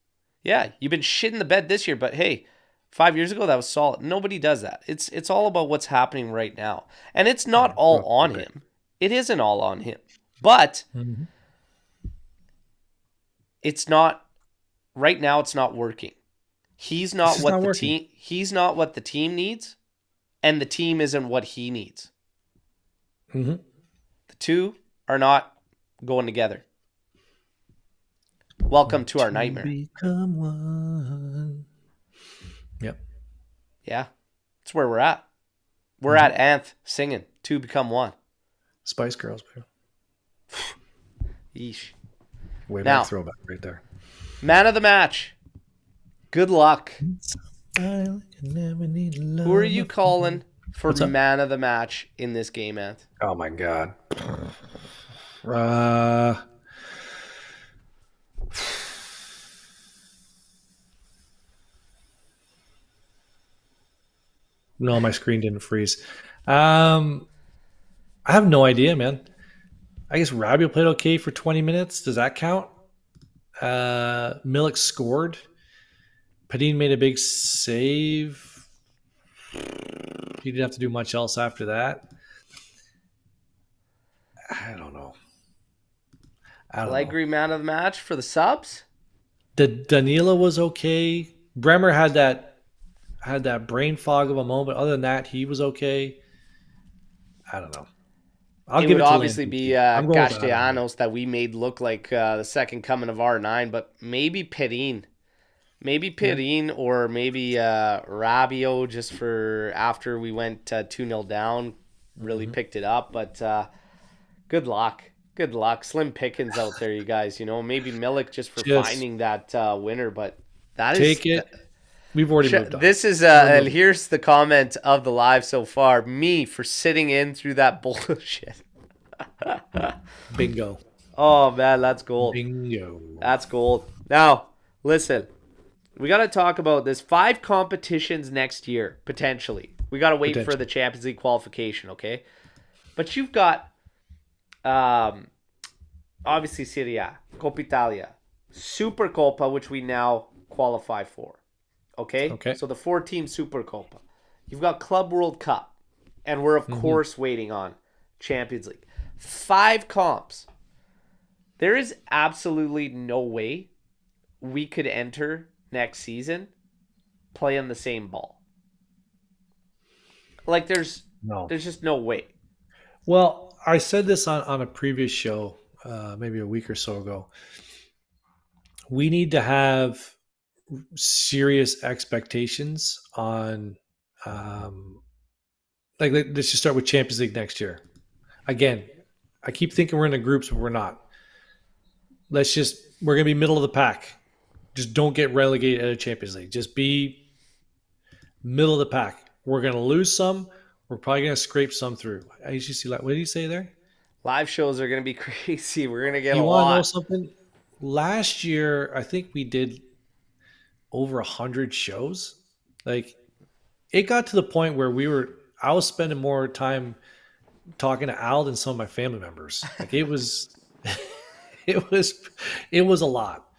Yeah, you've been shitting the bed this year, but hey, 5 years ago that was solid." Nobody does that. It's all about what's happening right now, and it's not all on Right. him. It isn't all on him. But it's not right now, it's not working. He's not what the team needs, and the team isn't what he needs. The two are not going together. Welcome to our nightmare. Become one. Yep. Yeah. That's where we're at. We're at Anth singing Two Become One. Spice Girls, bro. Yeesh. Way back throwback right there. Man of the match. Good luck. Who are you calling for man of the match in this game, Anth? Oh my God. No, my screen didn't freeze. I have no idea, man. I guess Rabiot played okay for 20 minutes. Does that count? Milik scored. Padin made a big save. He didn't have to do much else after that. I don't know. Allegri man of the match for the subs? Danila was okay. Bremer had that brain fog of a moment. Other than that, he was okay. I don't know. It would obviously be Castellanos that we made look like the second coming of R9, but maybe Pedin. Maybe Pedin or maybe Rabiot just for after we went 2-0 down, really picked it up. But good luck. Good luck. Slim pickings out there, you guys. Maybe Milik just for finding that winner, but that take it. We've already moved on. This is and here's the comment of the live so far. Me for sitting in through that bullshit. Bingo. Oh man, that's gold. Bingo. That's gold. Now, listen. We got to talk about this 5 competitions next year, potentially. We got to wait for the Champions League qualification, okay? But you've got obviously Serie A, Coppa Italia, Super Coppa, which we now qualify for. Okay? So the 4-team Super Coppa. You've got Club World Cup. And we're, of course, waiting on Champions League. 5 comps. There is absolutely no way we could enter next season playing the same ball. Like, there's just no way. Well, I said this on a previous show, maybe a week or so ago. We need to have serious expectations on, let's just start with Champions League next year. Again, I keep thinking we're in the groups, but we're not. We're going to be middle of the pack. Just don't get relegated at a Champions League. Just be middle of the pack. We're going to lose some. We're probably going to scrape some through. I usually see what did you say there? Live shows are going to be crazy. We're going to get a lot. You want to know something? Last year, I think we did over 100 shows. Like, it got to the point where I was spending more time talking to Al than some of my family members. Like, it was, it was a lot.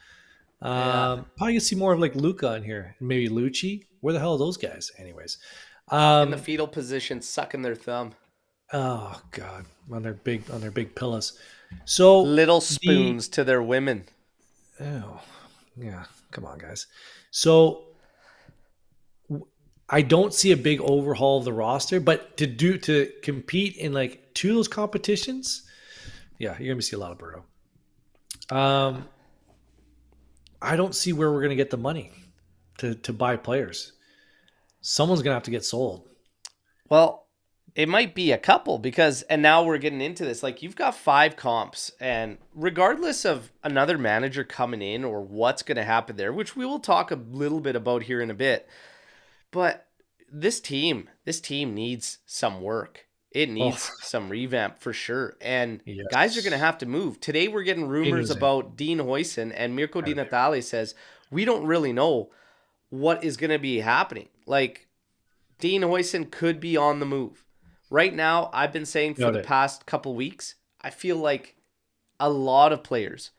Probably gonna see more of like Luca in here, and maybe Lucci. Where the hell are those guys, anyways? In the fetal position, sucking their thumb. Oh God, on their big pillows. So little spoons to their women. Oh, yeah. Come on, guys. So I don't see a big overhaul of the roster, but to compete in like 2 of those competitions, yeah, you're gonna see a lot of Berto. I don't see where we're going to get the money to buy players. Someone's going to have to get sold. Well, it might be a couple and now we're getting into this. Like, you've got 5 comps, and regardless of another manager coming in or what's going to happen there, which we will talk a little bit about here in a bit, but this team needs some work. It needs some revamp for sure. And guys are going to have to move. Today we're getting rumors about Dean Huijsen, and Mirko Di Natale says, we don't really know what is going to be happening. Like, Dean Huijsen could be on the move. Right now, I've been saying for the past couple weeks, I feel like a lot of players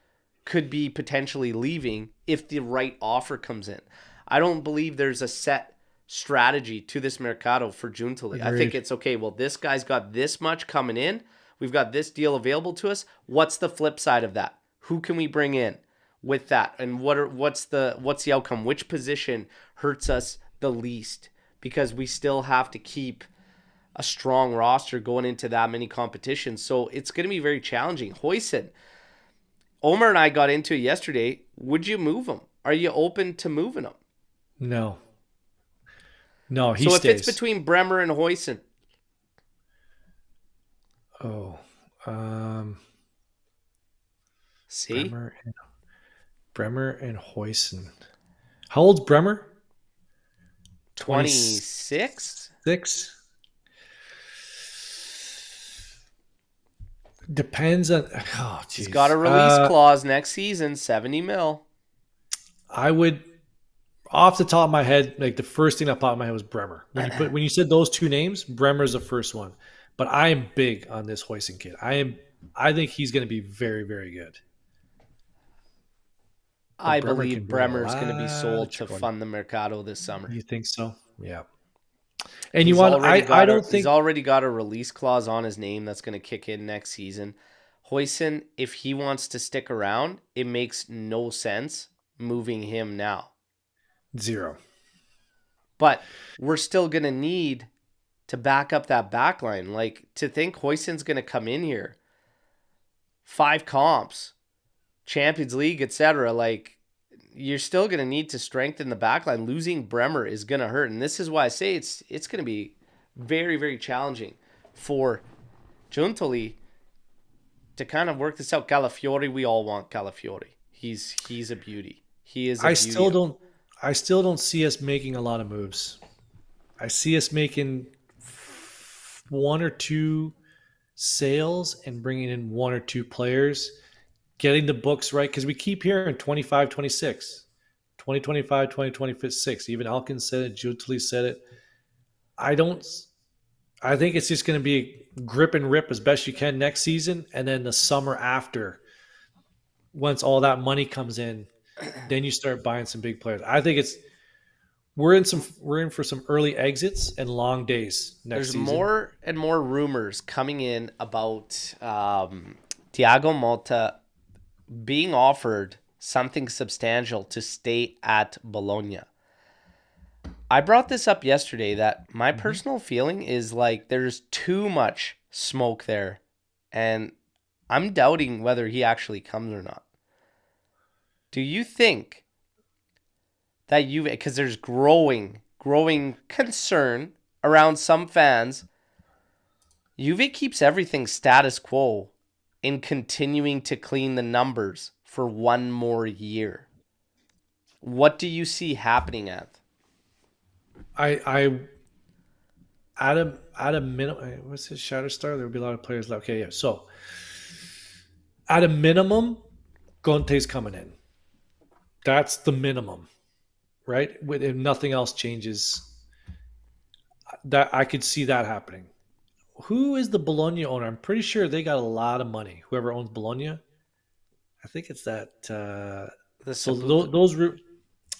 could be potentially leaving if the right offer comes in. I don't believe there's a set strategy to this mercado for Giuntoli. I think it's okay. Well, this guy's got this much coming in. We've got this deal available to us. What's the flip side of that? Who can we bring in with that? And what's the outcome? Which position hurts us the least? Because we still have to keep a strong roster going into that many competitions. So it's going to be very challenging. Hoyson, Omer and I got into it yesterday. Would you move him? Are you open to moving him? No. No, he So if it's stays. between Bremer and Hoyson, Oh. see? Bremer and Hoyson. How old's Bremer? 26? 26. Depends on. Oh, jeez. He's got a release clause next season, 70 mil. I would, off the top of my head, like the first thing that popped in my head was Bremer. When you said those two names, Bremer's the first one. But I am big on this Hoyson kid. I think he's going to be very, very good. But I Bremer believe can bring a Bremer's going to be lot sold of to chicken. fund the Mercado this summer. You think so? Yeah. And you want? I don't think he's already got a release clause on his name that's going to kick in next season. Hoyson, if he wants to stick around, it makes no sense moving him now. zero. But we're still going to need to back up that back line. Like, to think Hoyson's going to come in here, 5 comps, Champions League, etc. Like, you're still going to need to strengthen the back line. Losing Bremer is going to hurt. And this is why I say it's going to be very, very challenging for Giuntoli to kind of work this out. Calafiori, we all want Calafiori. He's a beauty. He is a beauty. I still don't see us making a lot of moves. I see us making 1 or 2 sales and bringing in 1 or 2 players, getting the books right, because we keep hearing 25, 26, 2025, 2026. Even Alkins said it. Giuntoli said it. I think it's just going to be grip and rip as best you can next season, and then the summer after, once all that money comes in, then you start buying some big players. I think we're in for some early exits and long days next season. There's more and more rumors coming in about Thiago Motta being offered something substantial to stay at Bologna. I brought this up yesterday that my personal feeling is like there's too much smoke there, and I'm doubting whether he actually comes or not. Do you think that because there's growing concern around some fans, Juve keeps everything status quo in continuing to clean the numbers for 1 more year? What do you see happening at? I at a minimum, what's his Shatterstar? There would be a lot of players left. Okay, yeah. So at a minimum, Conte's coming in. That's the minimum, right? If nothing else changes, that I could see that happening. Who is the Bologna owner? I'm pretty sure they got a lot of money. Whoever owns Bologna, I think it's that. So those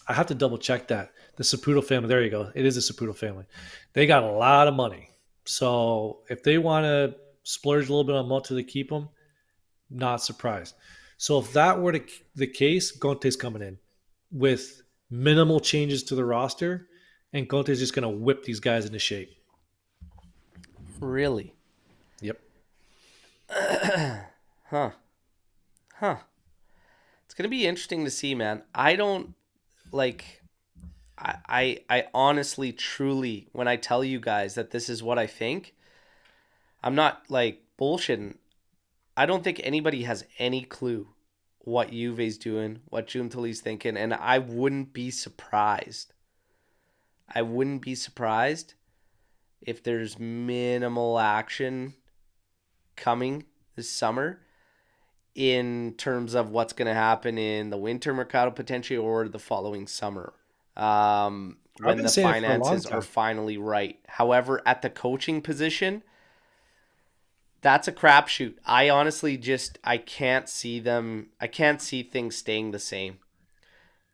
I have to double check that. The Saputo family. There you go. It is a Saputo family. They got a lot of money. So if they want to splurge a little bit on Motta to keep them, not surprised. So if that were the case, Conte's coming in with minimal changes to the roster, and Conte's just going to whip these guys into shape. Really? Yep. Huh. It's going to be interesting to see, man. I don't like... I honestly, truly, when I tell you guys that this is what I think, I'm not like bullshitting. I don't think anybody has any clue what Juve's doing, what Giuntoli's thinking, and I wouldn't be surprised. I wouldn't be surprised if there's minimal action coming this summer in terms of what's going to happen in the winter mercado potentially or the following summer. When the finances are finally right. However, at the coaching position, that's a crapshoot. I honestly I can't see things staying the same.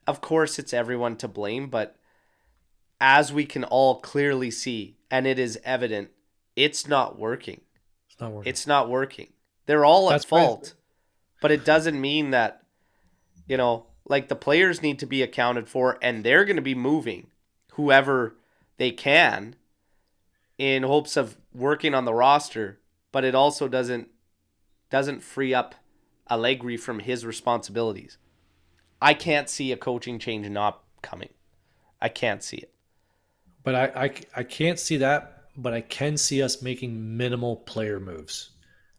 Of course, it's everyone to blame, but as we can all clearly see, and it is evident, it's not working. Not working. It's not working. They're all at That's why. fault, but it doesn't mean that, like the players need to be accounted for, and they're going to be moving whoever they can in hopes of working on the roster, but it also doesn't free up Allegri from his responsibilities. I can't see a coaching change not coming. I can't see it. But I can't see that, but I can see us making minimal player moves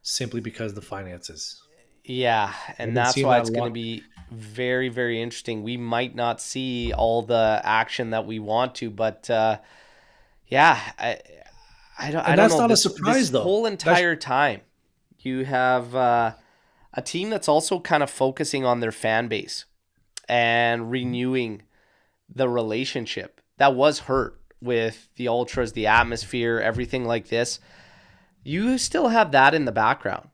simply because of the finances. Yeah, I've and been that's seeing why that a it's going to lot. be very, very interesting. We might not see all the action that we want to, but yeah, I And don't that's know. not a This surprise, though. whole entire time, you have a team that's also kind of focusing on their fan base and renewing the relationship that was hurt with the ultras, the atmosphere, everything like this. You still have that in the background.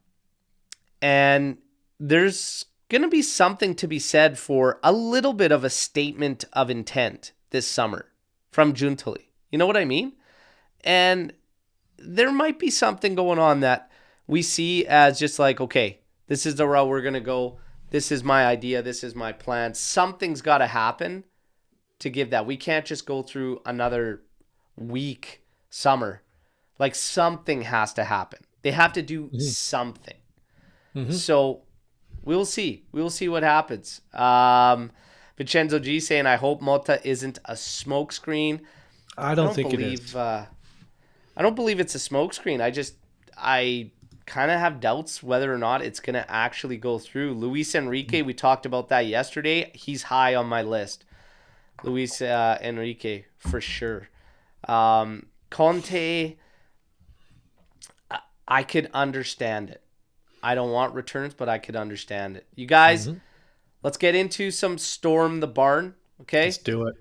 And there's going to be something to be said for a little bit of a statement of intent this summer from Giuntoli. You know what I mean? And there might be something going on that we see as just like, okay, this is the route we're going to go. This is my idea. This is my plan. Something's got to happen to give that. We can't just go through another weak summer. Like something has to happen. They have to do something. Mm-hmm. So we'll see. We'll see what happens. Vincenzo G saying, I hope Mota isn't a smokescreen. I don't think it is. I don't believe it's a smokescreen. I kind of have doubts whether or not it's going to actually go through. Luis Enrique, we talked about that yesterday. He's high on my list. Luis Enrique, for sure. Conte, I could understand it. I don't want returns, but I could understand it. You guys, let's get into some Storm the Barn, okay? Let's do it.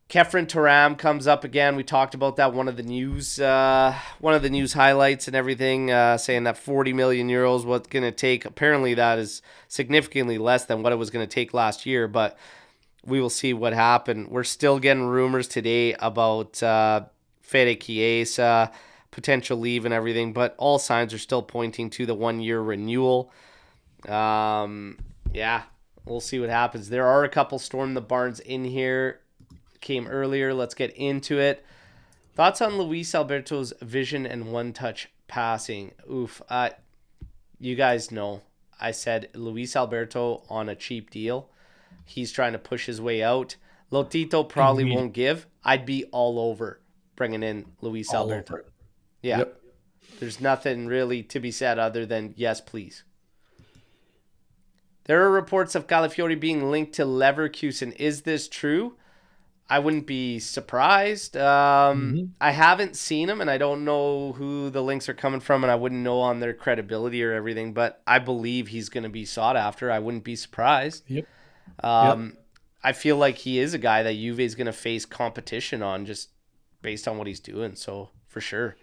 Kefren Turam comes up again. We talked about that. One of the news highlights and everything, saying that 40 million euros what's going to take. Apparently, that is significantly less than what it was going to take last year, but we will see what happened. We're still getting rumors today about Fede Chiesa, potential leave and everything, but all signs are still pointing to the 1-year renewal. Yeah, we'll see what happens. There are a couple Storm the Barns in here. Came earlier. Let's get into it. Thoughts on Luis Alberto's vision and one-touch passing? Oof. You guys know I said Luis Alberto on a cheap deal. He's trying to push his way out. Lotito probably won't give. I'd be all over bringing in Luis Alberto. Yeah. Yep. There's nothing really to be said other than yes, please. There are reports of Calafiori being linked to Leverkusen. Is this true? I wouldn't be surprised. I haven't seen him, and I don't know who the links are coming from, and I wouldn't know on their credibility or everything, but I believe he's going to be sought after. I wouldn't be surprised. Yep. I feel like he is a guy that Juve is going to face competition on just based on what he's doing, so for sure.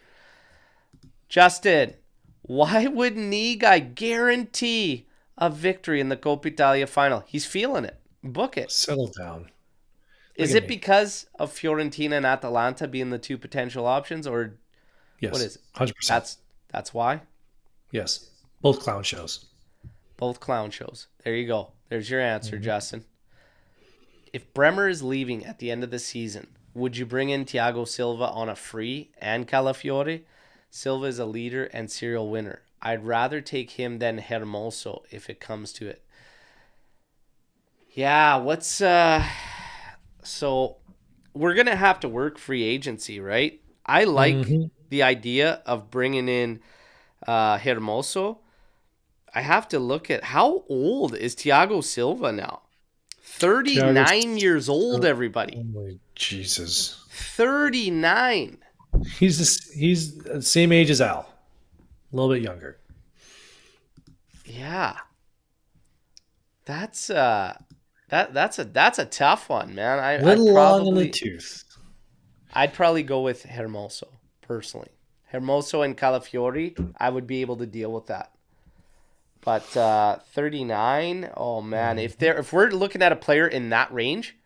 Justin, why would Nigai guarantee a victory in the Coppa Italia final? He's feeling it. Book it. Settle down. Is it because of Fiorentina and Atalanta being the two potential options, or yes, what is it? 100%. That's why? Yes. Both clown shows. Both clown shows. There you go. There's your answer, Justin. If Bremer is leaving at the end of the season, would you bring in Thiago Silva on a free and Calafiori? Silva is a leader and serial winner. I'd rather take him than Hermoso if it comes to it. Yeah, so we're going to have to work free agency, right? I like the idea of bringing in Hermoso. I have to look at how old is Thiago Silva now? 39 years old, everybody. Oh my Jesus. 39. He's the same age as Al. A little bit younger. Yeah. That's a tough one, man. A little long in the tooth. I'd probably go with Hermoso, personally. Hermoso and Calafiori, I would be able to deal with that. But 39, oh man, if we're looking at a player in that range,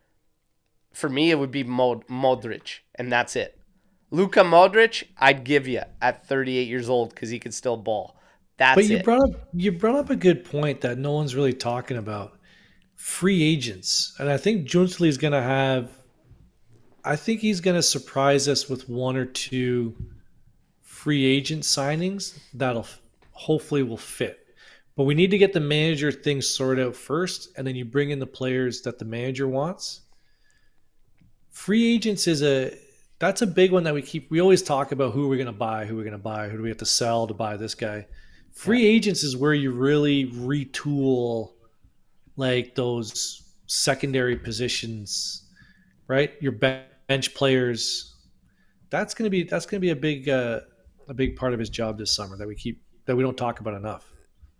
for me it would be Modric, and that's it. Luka Modric, I'd give you at 38 years old because he could still ball. But That's it. you brought up a good point that no one's really talking about. Free agents. And I think Giuntoli is going to have I think he's going to surprise us with one or two free agent signings that'll hopefully will fit. But we need to get the manager thing sorted out first, and then you bring in the players that the manager wants. Free agents is that's a big one that we always talk about who we're going to buy, who do we have to sell to buy this guy. Free agents is where you really retool like those secondary positions, right? Your bench players. That's gonna be a big part of his job this summer that we don't talk about enough.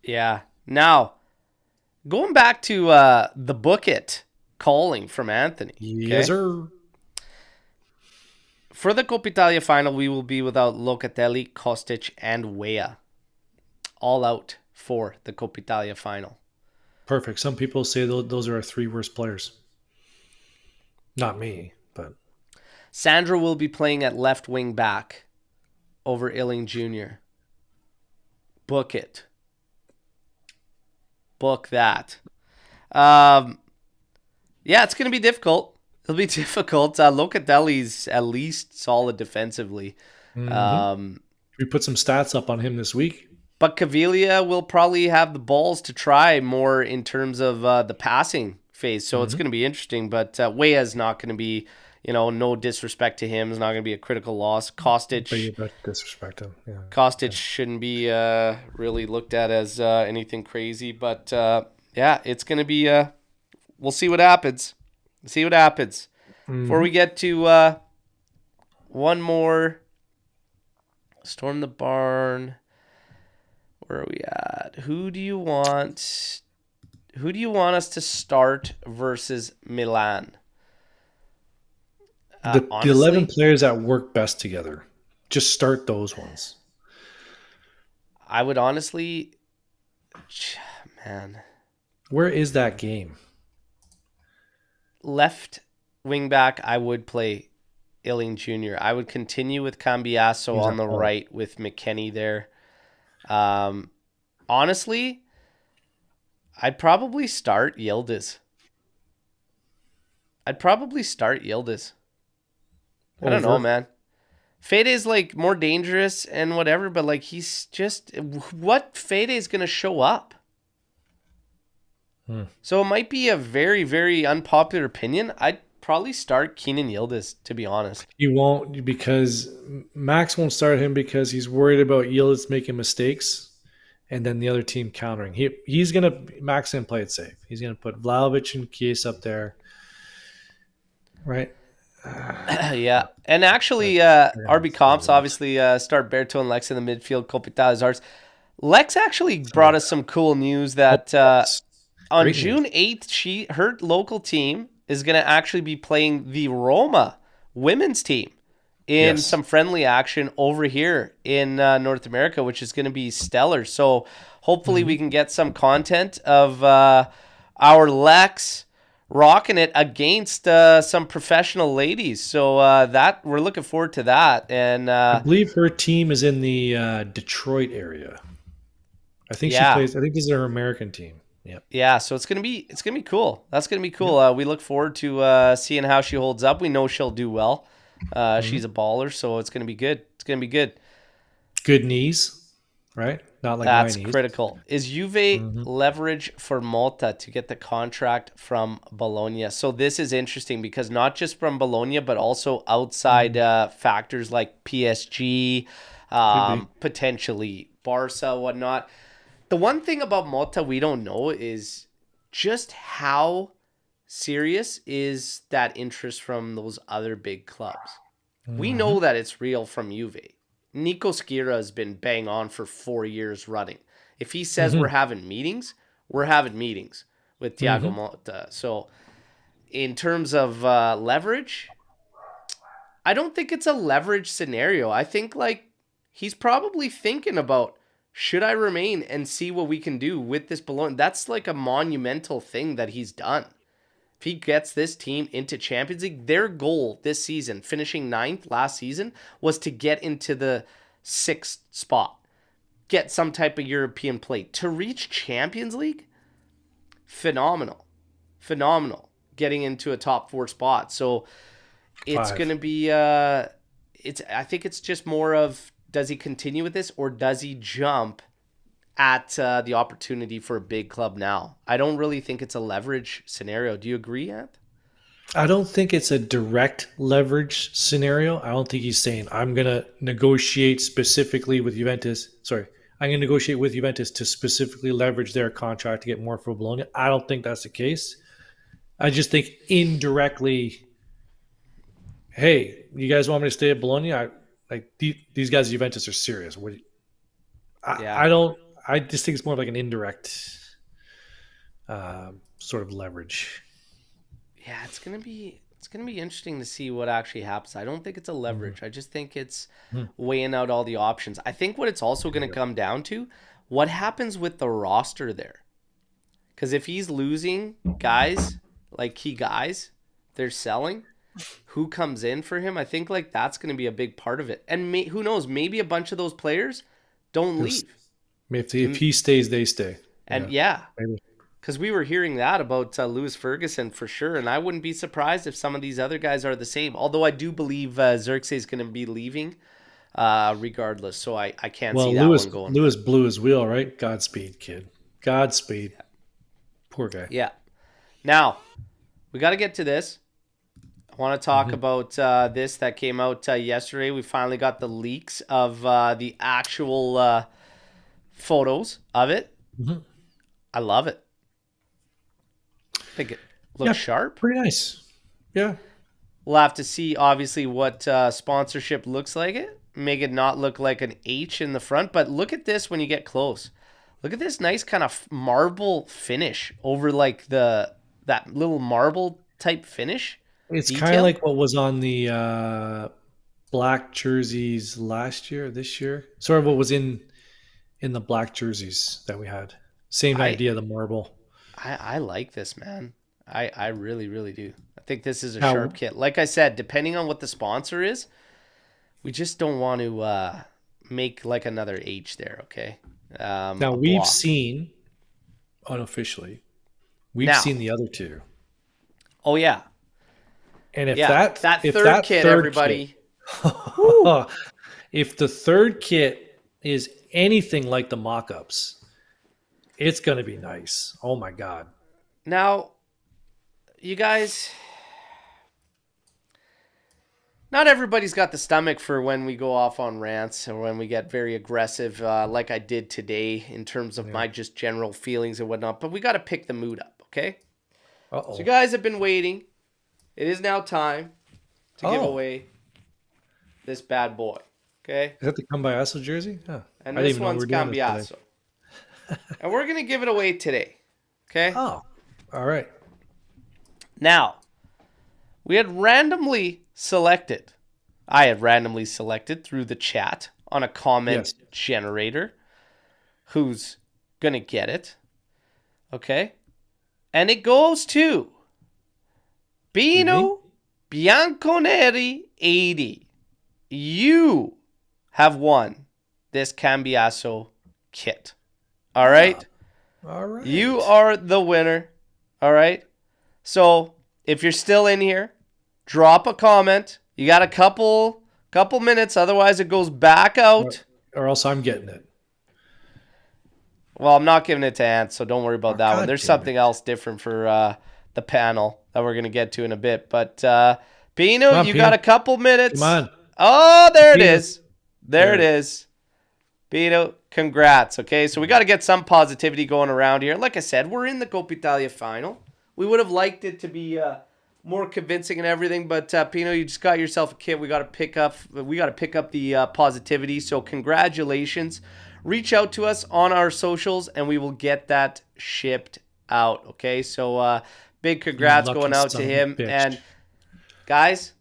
Yeah. Now, going back to the book it calling from Anthony. Yes, sir. For the Coppa Italia final, we will be without Locatelli, Kostic, and Weah. All out for the Coppa Italia final. Perfect. Some people say those are our three worst players. Not me, but Sandro will be playing at left wing back over Illing Jr. Book it. Book that. Yeah, it's going to be difficult. It'll be difficult. Locatelli's at least solid defensively. We put some stats up on him this week. But Caviglia will probably have the balls to try more in terms of the passing phase. So it's going to be interesting. But Weah's not going to be, no disrespect to him. It's not going to be a critical loss. Kostic. But you don't disrespect him. Yeah. Kostic shouldn't be really looked at as anything crazy. But yeah, it's going to be, we'll see what happens. Before we get to one more, Storm the Barn. Where are we at? Who do you want us to start versus Milan? The 11 players that work best together. Just start those ones. I would honestly, man. Where is that game? Left wing back, I would play Illing Jr. I would continue with Cambiasso on the right with McKennie there. Honestly, I'd probably start Yildiz. I don't know, man. Fede is like more dangerous and whatever, but like he's just what Fede is going to show up. So it might be a very, very unpopular opinion. I'd probably start Keenan Yildiz, to be honest. You won't because Max won't start him because he's worried about Yildiz making mistakes and then the other team countering. Max gonna play it safe. He's gonna put Vlahovic and Kies up there, right? Yeah, and actually, RB Comps obviously start Berto and Lex in the midfield. Coppa Italia is ours. Lex actually brought us some cool news that on June 8th, her local team is going to actually be playing the Roma women's team in some friendly action over here in North America, which is going to be stellar. So hopefully we can get some content of our Lex rocking it against some professional ladies. So that we're looking forward to that. And I believe her team is in the Detroit area. I think she plays. I think this is her American team. Yep. Yeah, so it's gonna be cool. That's gonna be cool. Yep. We look forward to seeing how she holds up. We know she'll do well. She's a baller, so it's gonna be good. Good knees, right? Not like that's my knees. Critical. Is Juve leverage for Malta to get the contract from Bologna? So this is interesting because not just from Bologna, but also outside factors like PSG, potentially Barca, whatnot. The one thing about Malta we don't know is just how serious is that interest from those other big clubs. We know that it's real from Juve. Nico Skira has been bang on for 4 years running. If he says we're having meetings with Thiago Motta. So in terms of leverage, I don't think it's a leverage scenario. I think like he's probably thinking about, should I remain and see what we can do with this Bologna? That's like a monumental thing that he's done. if he gets this team into Champions League, their goal this season, finishing 9th last season, was to get into the 6th spot, get some type of European play. To reach Champions League, phenomenal. Getting into a top 4 spot. So it's going to be, I think it's just more of, does he continue with this or does he jump at the opportunity for a big club now? I don't really think it's a leverage scenario. Do you agree, Ant? I don't think it's a direct leverage scenario. I don't think he's saying, I'm going to negotiate specifically with Juventus. Sorry, I'm going to negotiate with Juventus to specifically leverage their contract to get more for Bologna. I don't think that's the case. I just think indirectly, hey, you guys want me to stay at Bologna? These guys at Juventus are serious. I just think it's more like an indirect sort of leverage. Yeah, it's gonna be interesting to see what actually happens. I don't think it's a leverage. Mm-hmm. I just think it's weighing out all the options. I think what it's also going to come down to, what happens with the roster there. Because if he's losing guys, like key guys, they're selling, who comes in for him? I think like that's going to be a big part of it. And who knows, maybe a bunch of those players don't leave. If he stays, they stay. And because we were hearing that about Lewis Ferguson for sure, and I wouldn't be surprised if some of these other guys are the same. Although I do believe Xerxes is going to be leaving regardless, so I can't see that one going. Lewis blew his wheel, right? Godspeed, kid. Godspeed. Yeah. Poor guy. Yeah. Now, we got to get to this. I want to talk about this that came out yesterday. We finally got the leaks of the actual photos of it. Mm-hmm. I love it. I think it looks sharp. Pretty nice. Yeah. We'll have to see, obviously, what sponsorship looks like it. Make it not look like an H in the front. But look at this when you get close. Look at this nice kind of marble finish over like that little marble type finish. It's kind of like what was on the black jerseys last year, this year. Sort of what was in the black jerseys that we had. Same idea, the marble. I like this, man. I really, really do. I think this is a sharp kit. Like I said, depending on what the sponsor is, we just don't want to make like another H there, okay? Now, we've seen, unofficially, we've seen the other two. Oh, yeah. And if that third kit, everybody. If the third kit is anything like the mock-ups, it's going to be nice. Oh, my God. Now, you guys, not everybody's got the stomach for when we go off on rants or when we get very aggressive like I did today in terms of my just general feelings and whatnot. But we got to pick the mood up, okay? Uh-oh. So you guys have been waiting. It is now time to give away this bad boy, okay? Is that the Cambiasso jersey? Oh, and this one's Cambiasso. And we're going to give it away today, okay? Oh, all right. Now, I had randomly selected through the chat on a comment generator who's going to get it, okay? And it goes to Bino Bianconeri 80. You have won this Cambiasso kit. All right? All right. You are the winner. All right? So, if you're still in here, drop a comment. You got a couple minutes, otherwise it goes back out. Or else I'm getting it. Well, I'm not giving it to Ant, so don't worry about that one. There's something else different for the panel that we're going to get to in a bit. But, Pino, you got a couple minutes. Come on. Oh, there it is. There it is. Pino, congrats. Okay, so we got to get some positivity going around here. Like I said, we're in the Coppa Italia final. We would have liked it to be more convincing and everything, but Pino, you just got yourself a kit. We got to pick up the positivity. So congratulations. Reach out to us on our socials, and we will get that shipped out. Okay, so big congrats going out to him. And guys,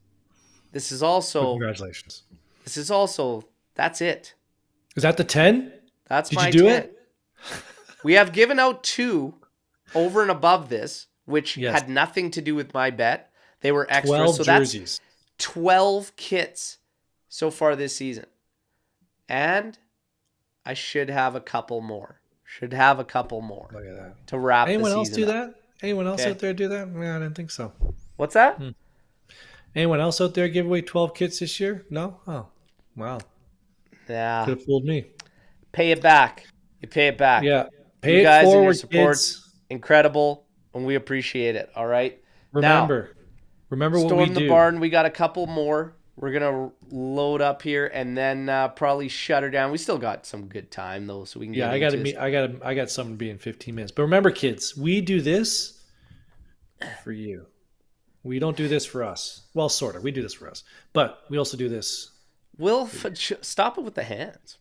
this is also congratulations. This is also that's it. Is that the 10? That's Did my you do 10. it? We have given out 2 over and above this. which Yes. had nothing to do with my bet. They were extra. 12 So jerseys. that's 12 kits so far this season. And I should have a couple more. Look at that. To wrap Anyone the else season do up. that? Anyone else Okay. out there do that? Yeah, I didn't think so. What's that? Anyone else out there give away 12 kits this year? No? Oh, wow. Yeah. Could have fooled me. Pay it back. You pay it back. Yeah. Pay You it guys and your forward, support's kids. incredible, and we appreciate it. All right. Remember Now, what we Storm the do. Barn. We got a couple more. We're gonna load up here and then probably shut her down. We still got some good time though, so we can. Yeah, get into this. I got something to be in 15 minutes. But remember, kids, we do this for you. We don't do this for us. Well, sort of. We do this for us, but we also do this. Stop it with the hands.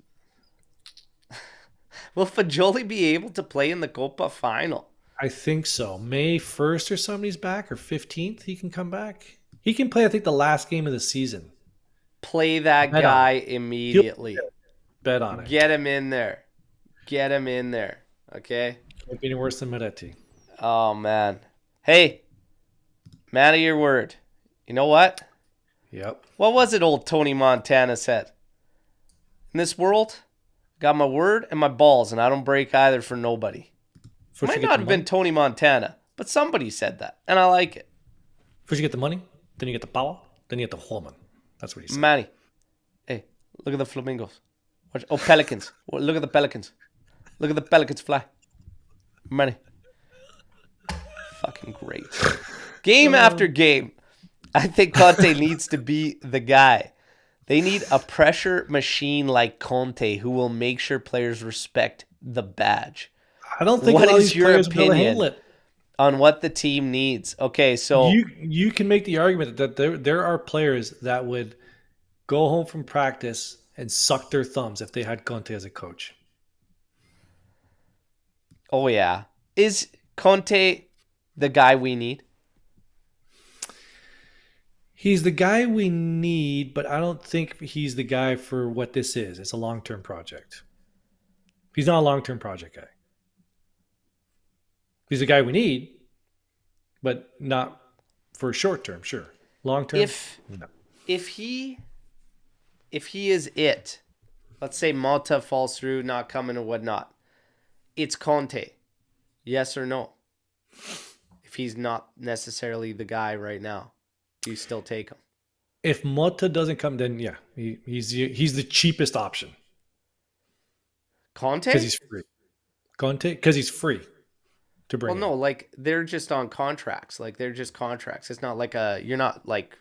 Will Fagioli be able to play in the Coppa final? I think so. May 1st or somebody's back, or 15th. He can come back. He can play, I think, the last game of the season. Play that Bet guy immediately. Bet on it. Get him in there. Okay? Can't be any worse than Moretti. Oh, man. Hey, man of your word. You know what? Yep. What was it old Tony Montana said? In this world, I got my word and my balls, and I don't break either for nobody. First Might not have been Tony Montana, but somebody said that, and I like it. First you get the money, then you get the power, then you get the woman. That's what he said. Manny, hey, look at the flamingos. Pelicans. Look at the pelicans. Look at the pelicans fly. Manny. Fucking great. Game after game, I think Conte needs to be the guy. They need a pressure machine like Conte who will make sure players respect the badge. I don't think What a lot of is these your players will be able to handle opinion it. on what the team needs? Okay, so You can make the argument that there are players that would go home from practice and suck their thumbs if they had Conte as a coach. oh yeah, is Conte the guy we need? He's the guy we need, but I don't think he's the guy for what this is. It's a long-term project. He's not a long-term project guy. He's the guy we need, but not for short-term, sure. Long-term, no. If he is it, let's say Malta falls through, not coming or whatnot, it's Conte. Yes or no? If he's not necessarily the guy right now, do you still take him? If Mota doesn't come, then yeah, he's the cheapest option. Conte? Because he's free. Conte, because he's free to bring. Well, no, like they're just on contracts. Like they're just contracts. It's not like you're not like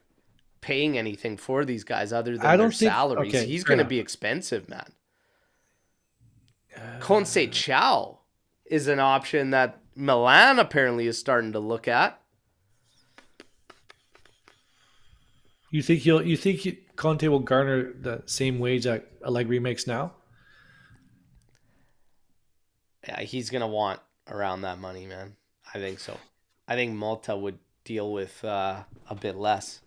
paying anything for these guys other than their salaries. Okay, he's going to be expensive, man. Conceição is an option that Milan apparently is starting to look at. You think Conte will garner the same wage that Allegri makes now? Yeah, he's going to want around that money, man. I think so. I think Malta would deal with a bit less.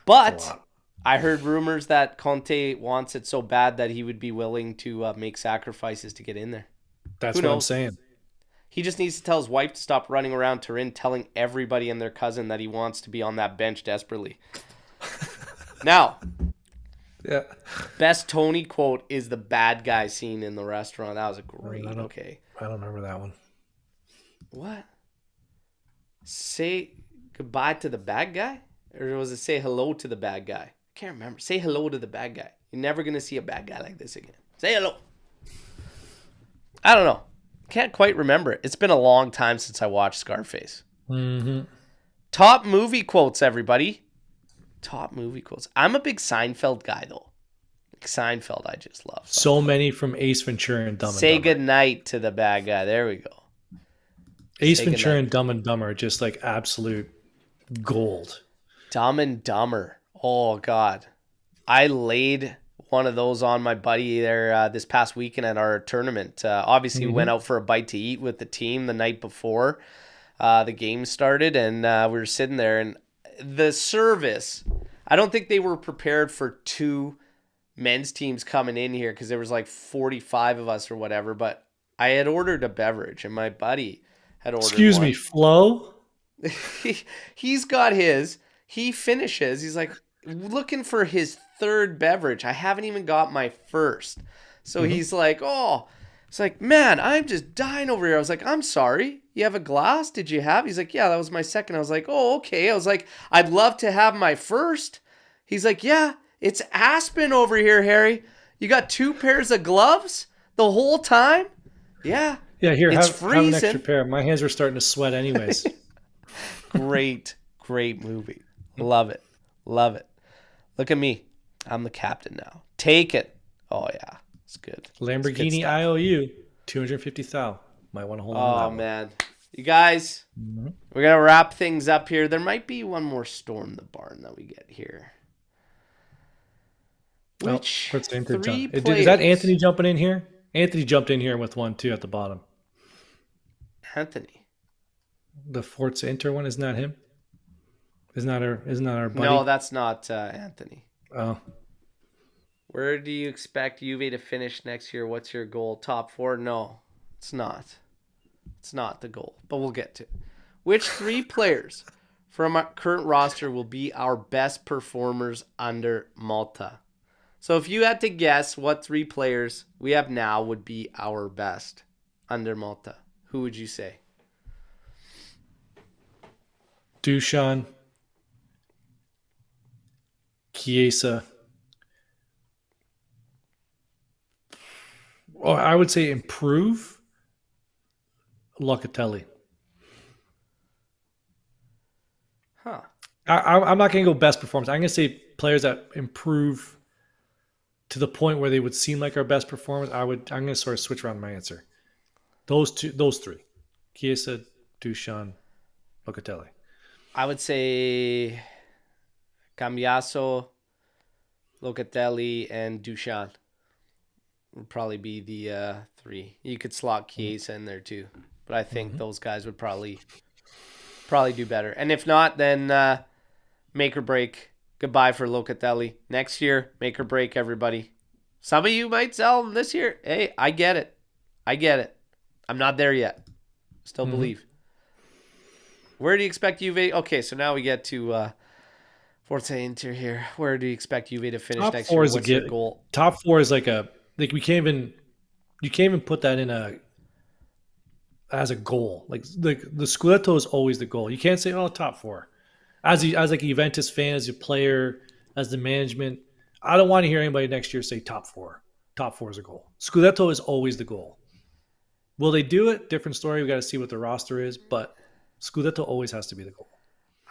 But I heard rumors that Conte wants it so bad that he would be willing to make sacrifices to get in there. That's what I'm saying. He just needs to tell his wife to stop running around Turin telling everybody and their cousin that he wants to be on that bench desperately. Now, yeah. Best Tony quote is the bad guy scene in the restaurant. That was a great. I don't remember that one. What? Say goodbye to the bad guy? Or was it say hello to the bad guy? I can't remember. Say hello to the bad guy. You're never going to see a bad guy like this again. Say hello. I don't know. Can't quite remember it. It's been a long time since I watched Scarface. Mm-hmm. Top movie quotes, everybody. Top movie quotes. I'm a big Seinfeld guy, though. Seinfeld, I just love. So many from Ace Ventura and Dumb and Dumber. Say goodnight to the bad guy. There we go. Ace Ventura and Dumb and Dumber are just like absolute gold. Dumb and Dumber. Oh, God. I laid one of those on my buddy there this past weekend at our tournament. Obviously, we went out for a bite to eat with the team the night before the game started, and we were sitting there, and the service, I don't think they were prepared for two men's teams coming in here because there was like 45 of us or whatever, but I had ordered a beverage, and my buddy had ordered Excuse one. me, Flo? He's got his. He finishes. He's like looking for his third beverage. I haven't even got my first. So he's like, oh, it's like, man, I'm just dying over here. I was like, I'm sorry. You have a glass? Did you have? He's like, yeah, that was my second. I was like, oh, okay. I was like, I'd love to have my first. He's like, yeah, it's Aspen over here, Harry. You got 2 pairs of gloves the whole time? Yeah. Yeah, here, It's have an extra freezing. pair. My hands were starting to sweat anyways. Great movie. Love it. Love it. Look at me. I'm the captain now. Take it. Oh, yeah. It's good. Lamborghini IOU, 250,000. Might want to hold on to that one. Man. You guys, we're going to wrap things up here. There might be one more storm the barn that we get here. Which let's enter 3 jump. players? Is that Anthony jumping in here? Anthony jumped in here with one, too, at the bottom. Anthony. The Forza Inter one, isn't that him? Isn't that our buddy? No, that's not Anthony. Oh. Where do you expect Juve to finish next year? What's your goal? Top 4? No, it's not. It's not the goal, but we'll get to it. Which 3 players from our current roster will be our best performers under Malta? So if you had to guess what 3 players we have now would be our best under Malta, who would you say? Dusan, Chiesa. Or I would say improve Locatelli. Huh. I'm not going to go best performance. I'm going to say players that improve to the point where they would seem like our best performers. I'm going to sort of switch around my answer. Those 3. Chiesa, Dusan, Locatelli. I would say Cambiaso, Locatelli, and Dusan would probably be the 3. You could slot Chiesa in there too, but I think those guys would probably do better. And if not, then make or break. Goodbye for Locatelli. Next year, make or break, everybody. Some of you might sell him this year. Hey, I get it. I'm not there yet. Still believe. Where do you expect Juve? Okay, so now we get to Forza Inter here. Where do you expect Juve to finish next year? What's your goal? Top 4 is like we can't even put that in as a goal. Like the Scudetto is always the goal. You can't say, oh, top 4. As like a Juventus fan, as a player, as the management, I don't want to hear anybody next year say top 4. Top 4 is a goal. Scudetto is always the goal. Will they do it? Different story. We got to see what the roster is, but Scudetto always has to be the goal.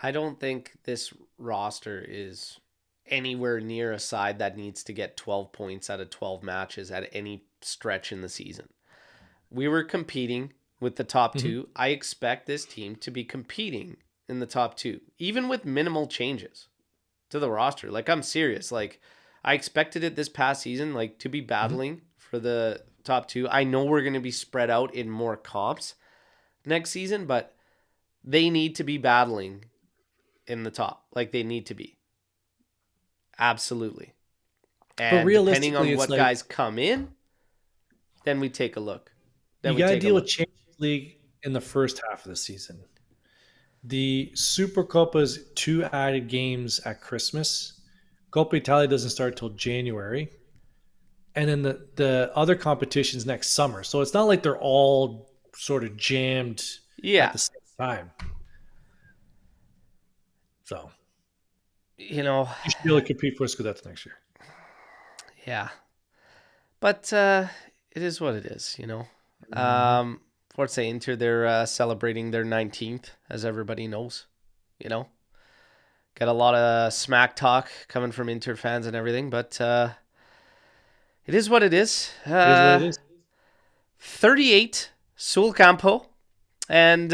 I don't think this roster is anywhere near a side that needs to get 12 points out of 12 matches at any stretch in the season. We were competing with the top 2. I expect this team to be competing in the top 2, even with minimal changes to the roster. Like, I'm serious. Like, I expected it this past season, like, to be battling for the top 2. I know we're going to be spread out in more comps next season, but they need to be battling in the top. Like, they need to be. Absolutely. And depending on what guys come in, then we take a look. You got to deal with Champions League in the first half of the season. The Supercoppa's 2 added games at Christmas. Coppa Italia doesn't start till January. And then the other competitions next summer. So it's not like they're all sort of jammed at the same time. So, you should be able to compete for Scudetto next year. Yeah. But it is what it is, Forza Inter, they're celebrating their 19th, as everybody knows, Got a lot of smack talk coming from Inter fans and everything, but it is what it is. 38 Sul Campo, and,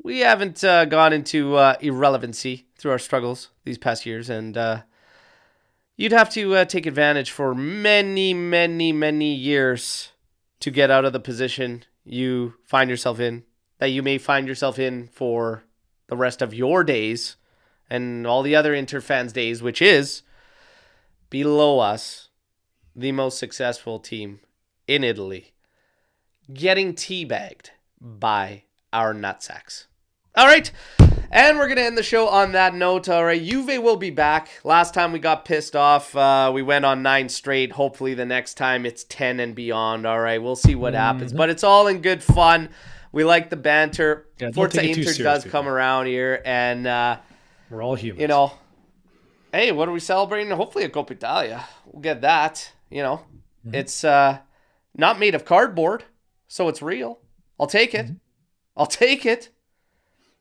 we haven't gone into irrelevancy through our struggles these past years, and you'd have to take advantage for many, many, many years to get out of the position you find yourself in, that you may find yourself in for the rest of your days and all the other Inter fans' days, which is below us, the most successful team in Italy, getting teabagged by our nutsacks. All right. And we're going to end the show on that note. All right. Juve will be back. Last time we got pissed off. We went on 9 straight. Hopefully the next time it's 10 and beyond. All right. We'll see what happens. But it's all in good fun. We like the banter. Yeah, Forza Inter does come around here. And we're all humans. You know, hey, what are we celebrating? Hopefully a Coppa Italia. We'll get that. You know, it's not made of cardboard, so it's real. I'll take it. I'll take it.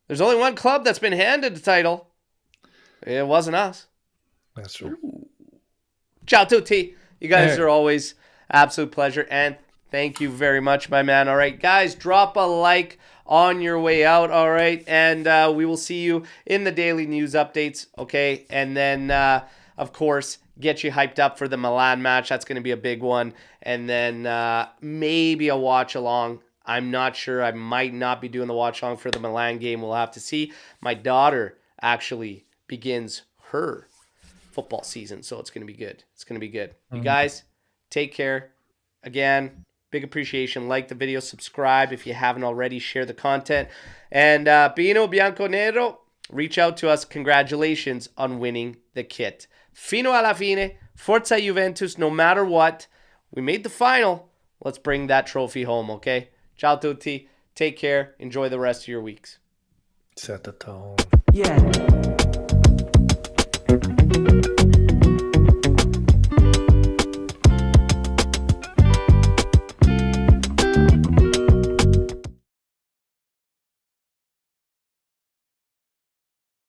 There's only one club that's been handed the title. It wasn't us. That's true. Ciao tutti. You guys are always absolute pleasure. And thank you very much, my man. All right, guys, drop a like on your way out. All right. And we will see you in the daily news updates. Okay. And then, of course, get you hyped up for the Milan match. That's going to be a big one. And then maybe a watch along. I'm not sure. I might not be doing the watch along for the Milan game. We'll have to see. My daughter actually begins her football season, so it's going to be good. It's going to be good. You guys, take care. Again, big appreciation. Like the video, subscribe if you haven't already, share the content. And Pino Bianconero, reach out to us. Congratulations on winning the kit. Fino alla fine, Forza Juventus, no matter what. We made the final. Let's bring that trophy home, okay? Ciao tutti. Take care. Enjoy the rest of your weeks. Set the tone. Yeah.